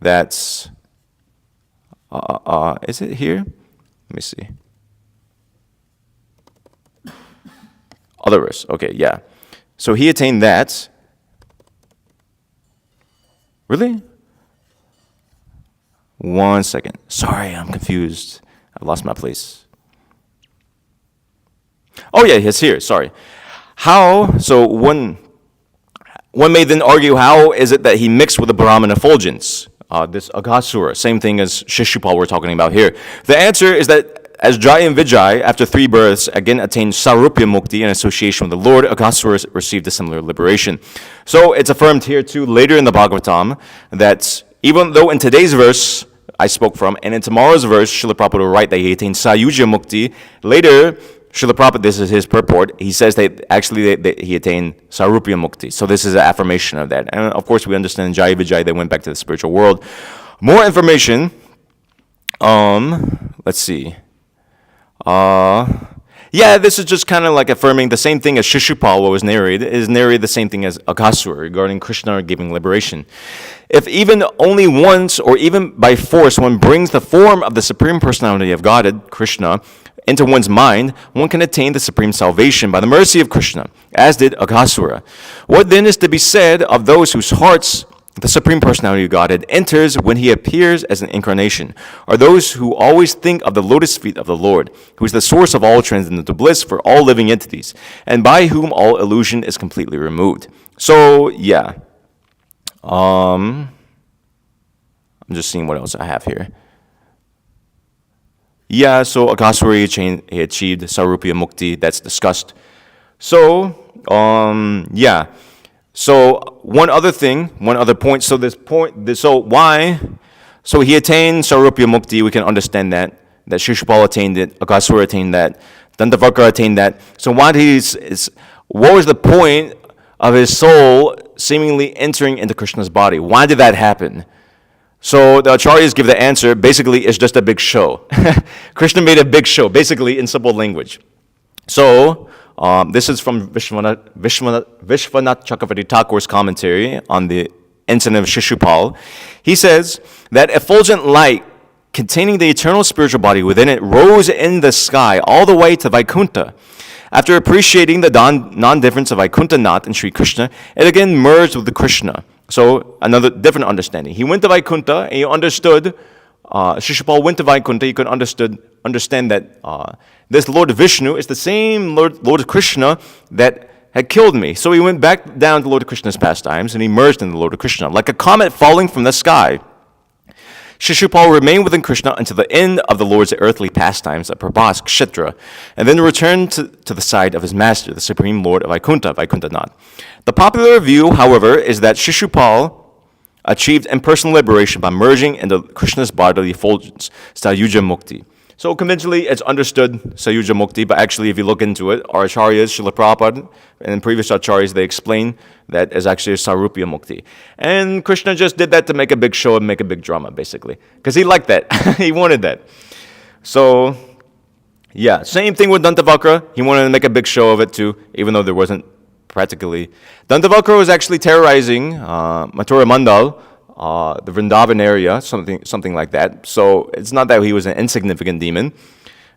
that's, is it here? Let me see. Other verse, okay, yeah. So he attained that. Really? One second. Sorry, I'm confused. I lost my place. Oh yeah, it's here. Sorry. How? So one may then argue, how is it that he mixed with the Brahman effulgence? This Aghasura, same thing as Shishupal we're talking about here. The answer is that as Jai and Vijay, after 3 births, again attained Sarupya Mukti in association with the Lord, Aghasura received a similar liberation. So it's affirmed here too, later in the Bhagavatam, that even though in today's verse I spoke from, and in tomorrow's verse, Srila Prabhupada will write that he attained Sayuja Mukti, later, Srila Prabhupada, this is his purport, he says that actually he attained Sarupya Mukti. So this is an affirmation of that. And of course we understand in Jai Vijay, they went back to the spiritual world. More information, let's see. Yeah, this is just kind of like affirming the same thing as Shishupal, what was narrated, is narrated the same thing as Aghasura regarding Krishna giving liberation. If even only once or even by force one brings the form of the Supreme Personality of Godhead, Krishna, into one's mind, one can attain the supreme salvation by the mercy of Krishna, as did Aghasura. What then is to be said of those whose hearts the Supreme Personality of Godhead enters when he appears as an incarnation, are those who always think of the lotus feet of the Lord, who is the source of all transcendental bliss for all living entities, and by whom all illusion is completely removed. So, yeah. I'm just seeing what else I have here. Yeah, so Aghasura, he achieved Sarupya Mukti, that's discussed. So, yeah. So one other point. So So he attained Sarupya Mukti. We can understand that Shishupal attained it, Aghasura attained that, Dantavakra attained that. So what was the point of his soul seemingly entering into Krishna's body? Why did that happen? So the acharyas give the answer. Basically, it's just a big show. Krishna made a big show, basically in simple language. So. This is from Vishwanath Chakravarti Thakur's commentary on the incident of Shishupal. He says that effulgent light containing the eternal spiritual body within it rose in the sky all the way to Vaikuntha. After appreciating the non-difference of Vaikuntha Nath and Sri Krishna, it again merged with the Krishna. So another different understanding. He went to Vaikuntha and he understood, Shishupal went to Vaikuntha, he could understand that this Lord Vishnu is the same Lord Krishna that had killed me. So he went back down to Lord Krishna's pastimes and he merged in the Lord Krishna. Like a comet falling from the sky, Shishupal remained within Krishna until the end of the Lord's earthly pastimes at Prabhas, Kshetra, and then returned to the side of his master, the Supreme Lord of Vaikuntha, Vaikuntha-nath. The popular view, however, is that Shishupal achieved impersonal liberation by merging into Krishna's bodily effulgence, Sayuja Mukti. So conventionally, it's understood Sayuja Mukti, but actually, if you look into it, our acharyas, Srila Prabhupada, and previous acharyas, they explain that it's actually a Sarupya Mukti. And Krishna just did that to make a big show and make a big drama, basically. Because he liked that. He wanted that. So, yeah, same thing with Dantavakra. He wanted to make a big show of it too, even though there wasn't practically. Dandavalkar was actually terrorizing Mathura Mandal, the Vrindavan area, something like that. So it's not that he was an insignificant demon,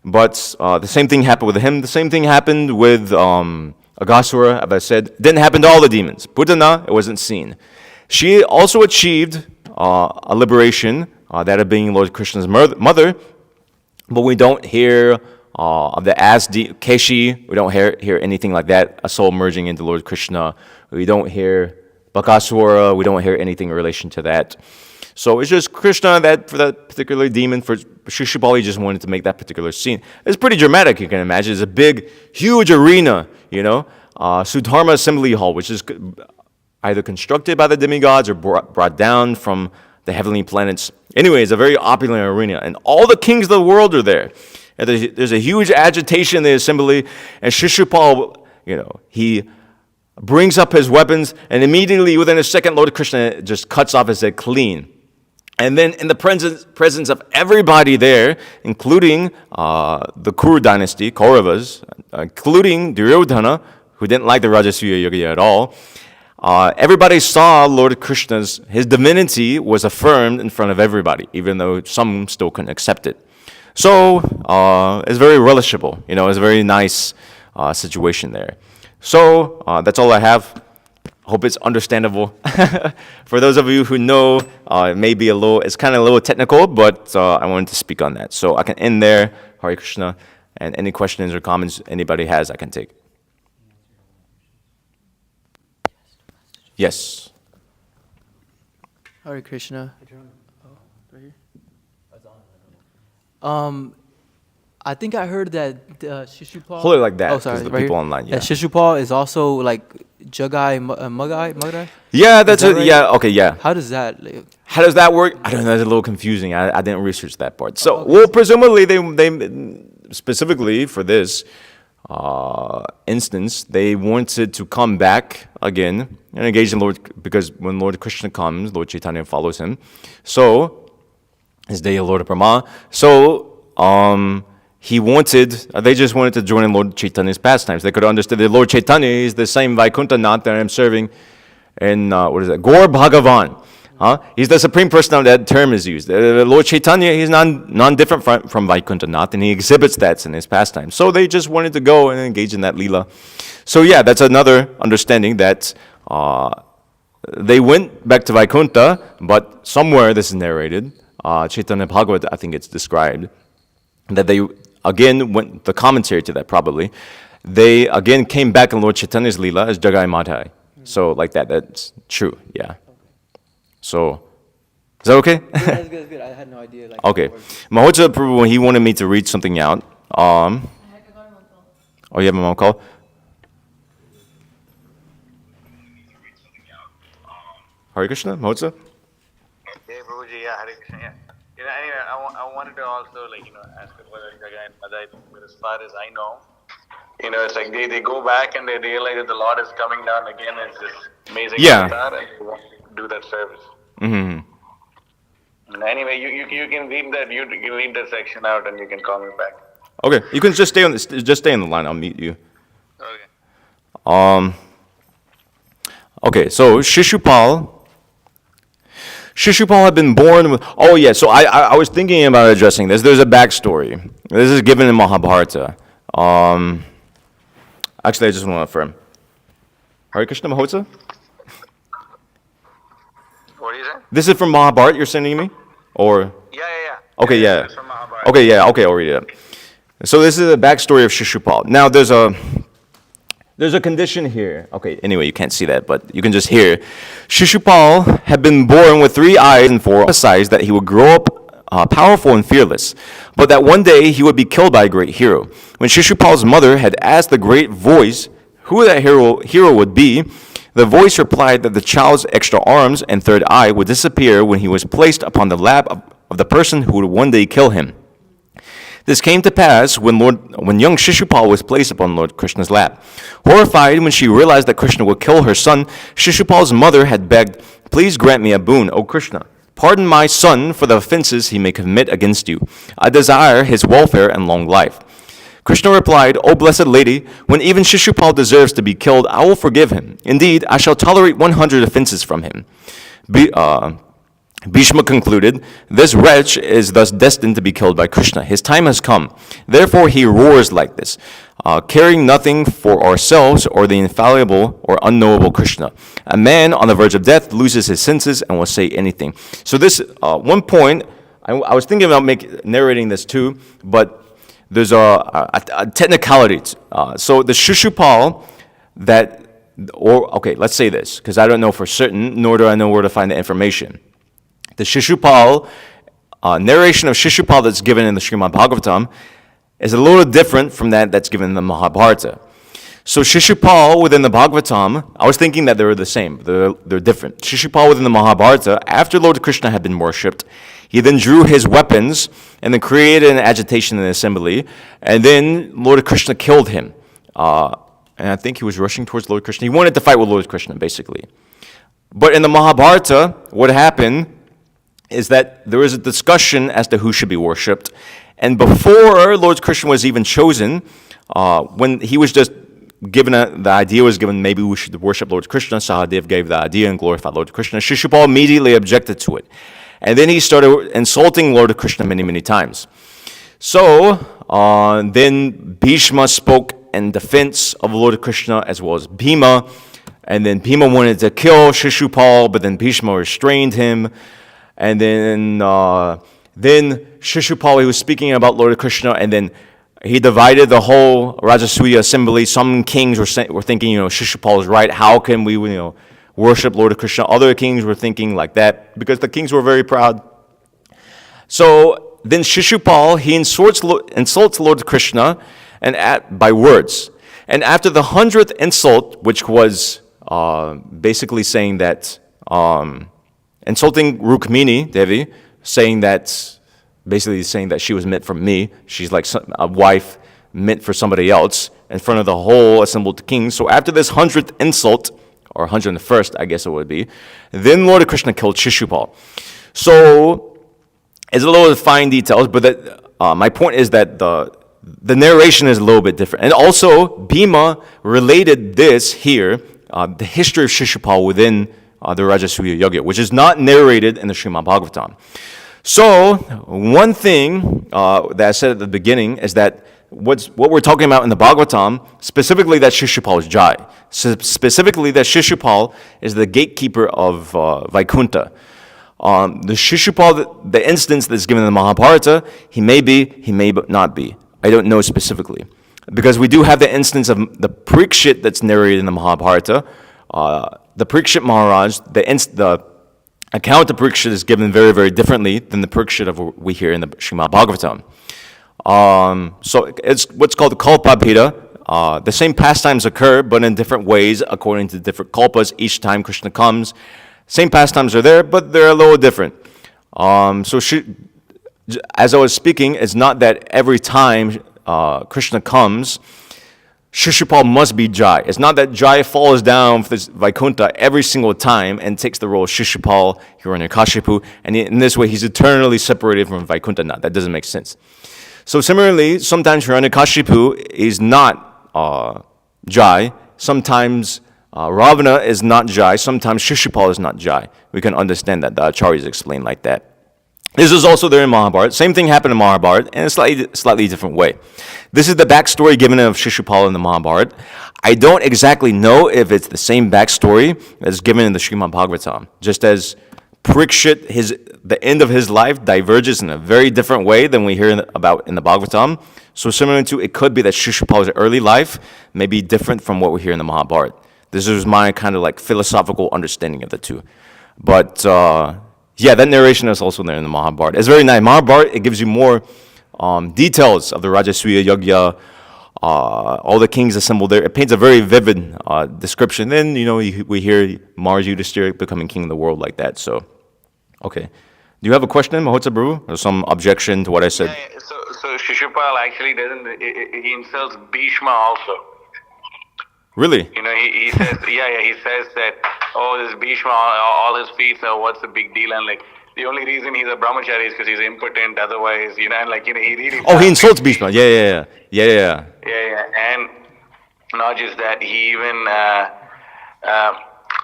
but the same thing happened with him. The same thing happened with Aghasura, as I said. It didn't happen to all the demons. Putana, it wasn't seen. She also achieved a liberation, that of being Lord Krishna's mother, but we don't hear of the Keshi, we don't hear anything like that, a soul merging into Lord Krishna. We don't hear Bakasura, we don't hear anything in relation to that. So it's just Krishna that for that particular demon, for Shishupal, just wanted to make that particular scene. It's pretty dramatic, you can imagine. It's a big, huge arena, Sudharma Assembly Hall, which is either constructed by the demigods or brought down from the heavenly planets. Anyway, it's a very opulent arena, and all the kings of the world are there. And there's a huge agitation in the assembly, and Shishupal, he brings up his weapons, and immediately within a second, Lord Krishna just cuts off his head clean. And then in the presence of everybody there, including the Kuru dynasty, Kauravas, including Duryodhana, who didn't like the Rajasuya Yoga at all, everybody saw Lord Krishna's, his divinity was affirmed in front of everybody, even though some still couldn't accept it. So it's very relishable, it's a very nice situation there. So that's all I have. Hope it's understandable. For those of you who know, it may be it's kind of a little technical, but I wanted to speak on that. So I can end there, Hare Krishna, and any questions or comments anybody has, I can take. Yes. Hare Krishna. Right here. I think I heard that Shishupal. Hold it like that. Oh, sorry. The right people here. online. Yeah. That Shishupal is also like Jagai Magai. Yeah, that's that it. right? Yeah. Okay. Yeah. How does that? How does that work? I don't know. It's a little confusing. I didn't research that part. So, well, presumably they specifically for this instance, they wanted to come back again and engage in Lord, because when Lord Krishna comes, Lord Chaitanya follows him. So, his day of Lord Brahma. So, they just wanted to join in Lord Chaitanya's pastimes. They could understand that Lord Chaitanya is the same Vaikuntha Nath that I'm serving in, Gaur Bhagavan. He's the supreme personality, that term is used. Lord Chaitanya, he's non-different from Vaikuntha Nath, and he exhibits that in his pastimes. So they just wanted to go and engage in that Leela. So yeah, that's another understanding that they went back to Vaikuntha, but somewhere, this is narrated, Chaitanya Bhagavat, I think it's described, that they again went, the commentary to that probably, they again came back in Lord Chaitanya's Leela as Jagai Madhai. So like that's true, yeah. So, is that okay? Yeah, that's good. I had no idea. Okay. Mahoja Prabhu, when he wanted me to read something out, oh, you have a mom call? Hare Krishna, Mahoja? Hey, Prabhuji, yeah, Hare Krishna, yeah. Anyway, I wanted to also, ask whether Jagai and Madhai, but as far as I know, it's like they go back and they realize that the Lord is coming down again. It's this amazing avatar, and they want to do that service. Mm-hmm. And anyway, you can read that. You can read that section out, and you can call me back. Okay, you can just stay on the line. I'll meet you. Okay. Okay, so Shishupal had been born with. Oh yeah, so I was thinking about addressing this. There's a backstory. This is given in Mahabharata. Actually, I just want to affirm. Hare Krishna, Mahoja? What do you say? This is from Mahabharata you're sending me? Or? Yeah. Okay, yeah. It's from Mahabharata. Okay, yeah, okay, I'll read it. So this is the backstory of Shishupal. Now, there's a condition here. Okay, anyway, you can't see that, but you can just hear. Shishupal had been born with 3 eyes and 4 sides, that he would grow up powerful and fearless, but that one day he would be killed by a great hero. When Shishupal's mother had asked the great voice who that hero would be, the voice replied that the child's extra arms and 3rd eye would disappear when he was placed upon the lap of the person who would one day kill him. This came to pass when young Shishupal was placed upon Lord Krishna's lap. Horrified when she realized that Krishna would kill her son, Shishupal's mother had begged, "Please grant me a boon, O Krishna. Pardon my son for the offenses he may commit against you. I desire his welfare and long life." Krishna replied, O blessed lady, when even Shishupal deserves to be killed, I will forgive him. Indeed, I shall tolerate 100 offenses from him. Bhishma concluded, this wretch is thus destined to be killed by Krishna. His time has come. Therefore he roars like this, caring nothing for ourselves or the infallible or unknowable Krishna. A man on the verge of death loses his senses and will say anything. So this, one point, I was thinking about narrating this too, but there's a technicality. So the Shishupal let's say this, because I don't know for certain, nor do I know where to find the information. The Shishupal, narration of Shishupal that's given in the Srimad Bhagavatam is a little different from that's given in the Mahabharata. So Shishupal within the Bhagavatam, I was thinking that they were the same. They're different. Shishupal within the Mahabharata, after Lord Krishna had been worshipped, he then drew his weapons and then created an agitation in the assembly, and then Lord Krishna killed him. And I think he was rushing towards Lord Krishna. He wanted to fight with Lord Krishna, basically. But in the Mahabharata, what happened is that there was a discussion as to who should be worshipped. And before Lord Krishna was even chosen, when he was just given, the idea was given, maybe we should worship Lord Krishna, Sahadev gave the idea and glorified Lord Krishna. Shishupal immediately objected to it. And then he started insulting Lord Krishna many, many times. So then Bhishma spoke in defense of Lord Krishna as well as Bhima. And then Bhima wanted to kill Shishupal, but then Bhishma restrained him. And then Shishupal, he was speaking about Lord Krishna, and then he divided the whole Rajasuya assembly. Some kings were thinking, Shishupal is right. How can we, worship Lord Krishna? Other kings were thinking like that because the kings were very proud. So then Shishupal, he insults Lord Krishna by words. And after the 100th insult, which was basically saying that, insulting Rukmini Devi, basically saying that she was meant for me. She's like a wife meant for somebody else in front of the whole assembled kings. So after this 100th insult, or 101st, I guess it would be, then Lord Krishna killed Shishupal. So it's a little fine details, but my point is that the narration is a little bit different. And also, Bhima related this here, the history of Shishupal within the Rajasuya Yagya, which is not narrated in the Srimad Bhagavatam. So, one thing that I said at the beginning is that what we're talking about in the Bhagavatam, specifically that Shishupal is Jai. Specifically that Shishupal is the gatekeeper of Vaikuntha. The Shishupal, the instance that's given in the Mahabharata, he may be, he may not be. I don't know specifically. Because we do have the instance of the Parikshit that's narrated in the Mahabharata. The Parikshit Maharaj, the account of Parikshit is given very, very differently than the Parikshit of what we hear in the Srimad Bhagavatam. So it's what's called the Kalpabheda. The same pastimes occur, but in different ways according to different kalpas. Each time Krishna comes, same pastimes are there, but they're a little different. As I was speaking, it's not that every time Krishna comes, Shishupal must be Jai. It's not that Jai falls down for this Vaikuntha every single time and takes the role of Shishupal, Hiranyakashipu, and in this way he's eternally separated from Vaikuntha. No, that doesn't make sense. So similarly, sometimes Hiranyakashipu is not Jai. Sometimes Ravana is not Jai. Sometimes Shishupal is not Jai. We can understand that. The Acharyas explain like that. This is also there in Mahabharata. Same thing happened in Mahabharata in a slightly different way. This is the backstory given of Shishupal in the Mahabharata. I don't exactly know if it's the same backstory as given in the Srimad Bhagavatam. Just as Parikshit, the end of his life diverges in a very different way than we hear about in the Bhagavatam. So similar to, it could be that Shishupal's early life may be different from what we hear in the Mahabharata. This is my kind of like philosophical understanding of the two. But yeah, that narration is also there in the Mahabharata. It's very nice. Mahabharata, it gives you more details of the Rajasuya Yagya, all the kings assembled there. It paints a very vivid description. Then, we hear Mars Yudhishthira becoming king of the world like that. So, okay. Do you have a question, Mahotsa Prabhu? Or some objection to what I said? Yeah. So Shishupal actually doesn't, he insults Bhishma also. Really? He says, he says that, this Bhishma, all his feats, what's the big deal? And like, the only reason he's a brahmachari is because he's impotent. Otherwise, and like, he really. Oh, he insults Bhishma. Yeah. Yeah, and not just that, he even,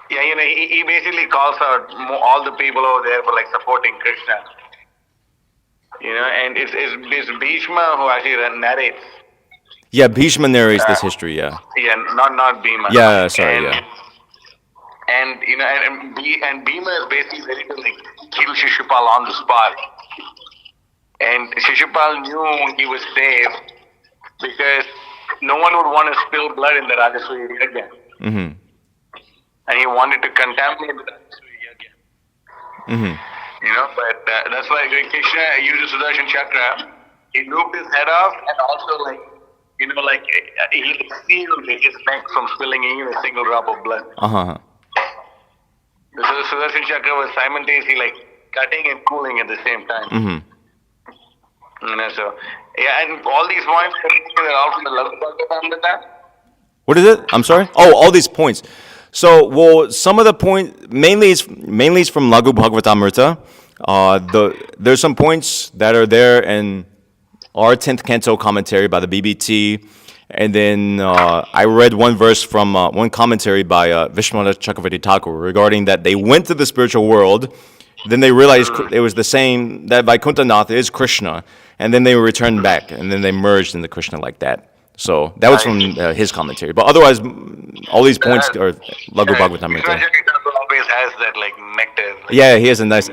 he basically calls out all the people over there for like supporting Krishna. And it's Bhishma who actually narrates. Yeah, Bhishma narrates this history, yeah. Yeah, not Bhima. Yeah, sorry, yeah. And and Bhima is basically ready to like kill Shishupal on the spot. And Shishupal knew he was safe because no one would want to spill blood in the Rajasuya Yagya. Mm-hmm. And he wanted to contaminate the Rajasuya Yagya. Mm-hmm. But that's why when Krishna used the Sudarshan Chakra, he looped his head off and also like, he sealed his neck from spilling even a single drop of blood. Uh-huh. So the Sudarshan Chakra was simultaneously like cutting and cooling at the same time. Mm-hmm. So, yeah, and all these points are all from the Laghu Bhagavatamrita. What is it? I'm sorry? Oh, all these points. So, well, some of the points, mainly it's from Laghu Bhagavatamrita. There's some points that are there in our 10th canto commentary by the BBT. And then I read one verse from one commentary by Vishwanath Chakravarti Thakur regarding that they went to the spiritual world. Then they realized it was the same, that Vaikuntha is Krishna. And then they returned back, and then they merged into Krishna like that. So that was from his commentary. But otherwise, all these points are Laghu Bhagavatamrita. Always has that like nectar. Yeah, he has a nice...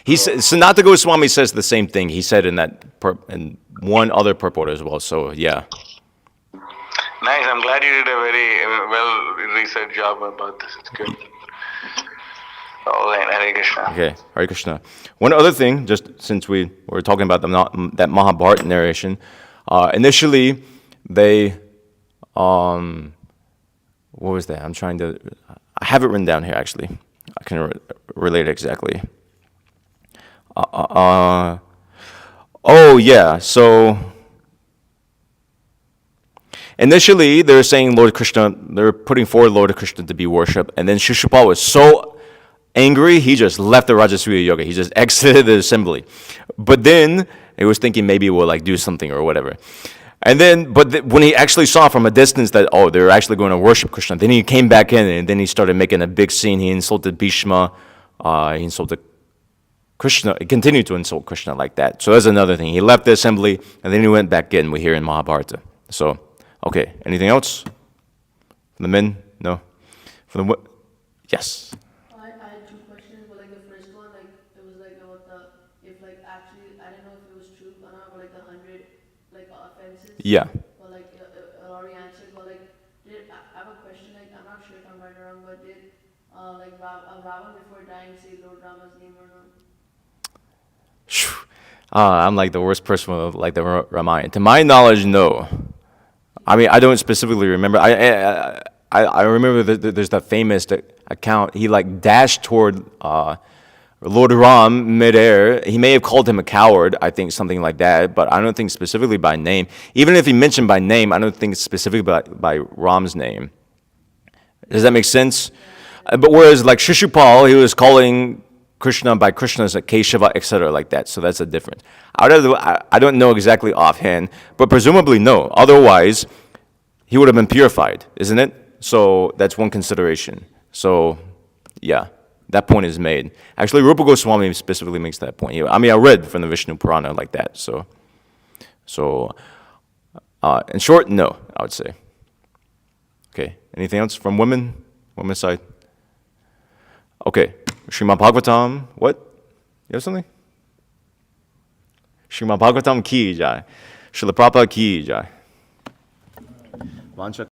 Sanatana Goswami says the same thing. He said in in one other purport as well. So, yeah. Nice. I'm glad you did a very well-researched job about this. It's good. Hare Krishna. Okay, Hare Krishna. One other thing, just since we were talking about that Mahabharata narration, initially they, what was that? I have it written down here actually. I can relate it exactly. Oh yeah, so initially they're saying Lord Krishna, they're putting forward Lord Krishna to be worshipped, and then Shishupal was so angry, he just left the Rajasuya Yoga. He just exited the assembly. But then he was thinking maybe we'll like do something or whatever. And then, when he actually saw from a distance that, they're actually going to worship Krishna, then he came back in and then he started making a big scene. He insulted Bhishma, he insulted Krishna, he continued to insult Krishna like that. So that's another thing. He left the assembly and then he went back in. We hear in Mahabharata. So, okay, anything else? From the men? No? From the yes? I had two questions, but like the first one, like it was like about if like actually, I don't know if it was true or not, but like the 100 like offenses. Yeah. But like already answered, but like I have a question, like I'm not sure if I'm right or wrong, but did like Ravan before dying say Lord Rama's name or not? I'm like the worst person with like the Ramayana. To my knowledge, no. I mean, I don't specifically remember. I remember there's that famous account. He like dashed toward Lord Ram midair. He may have called him a coward, I think, something like that, but I don't think specifically by name. Even if he mentioned by name, I don't think it's specifically by Ram's name. Does that make sense? But whereas like Shishupal, he was calling Krishna by Krishna's like Keshava, etc., like that. So that's a difference. I don't know exactly offhand, but presumably no. Otherwise, he would have been purified, isn't it? So that's one consideration. So, yeah, that point is made. Actually, Rupa Goswami specifically makes that point. I mean, I read from the Vishnu Purana like that. So, in short, no, I would say. Okay, anything else from women? Women's side? Okay, Srimad Bhagavatam, what? You have something? Srimad Bhagavatam ki jai. Srila Prabhupada ki jai. Vancha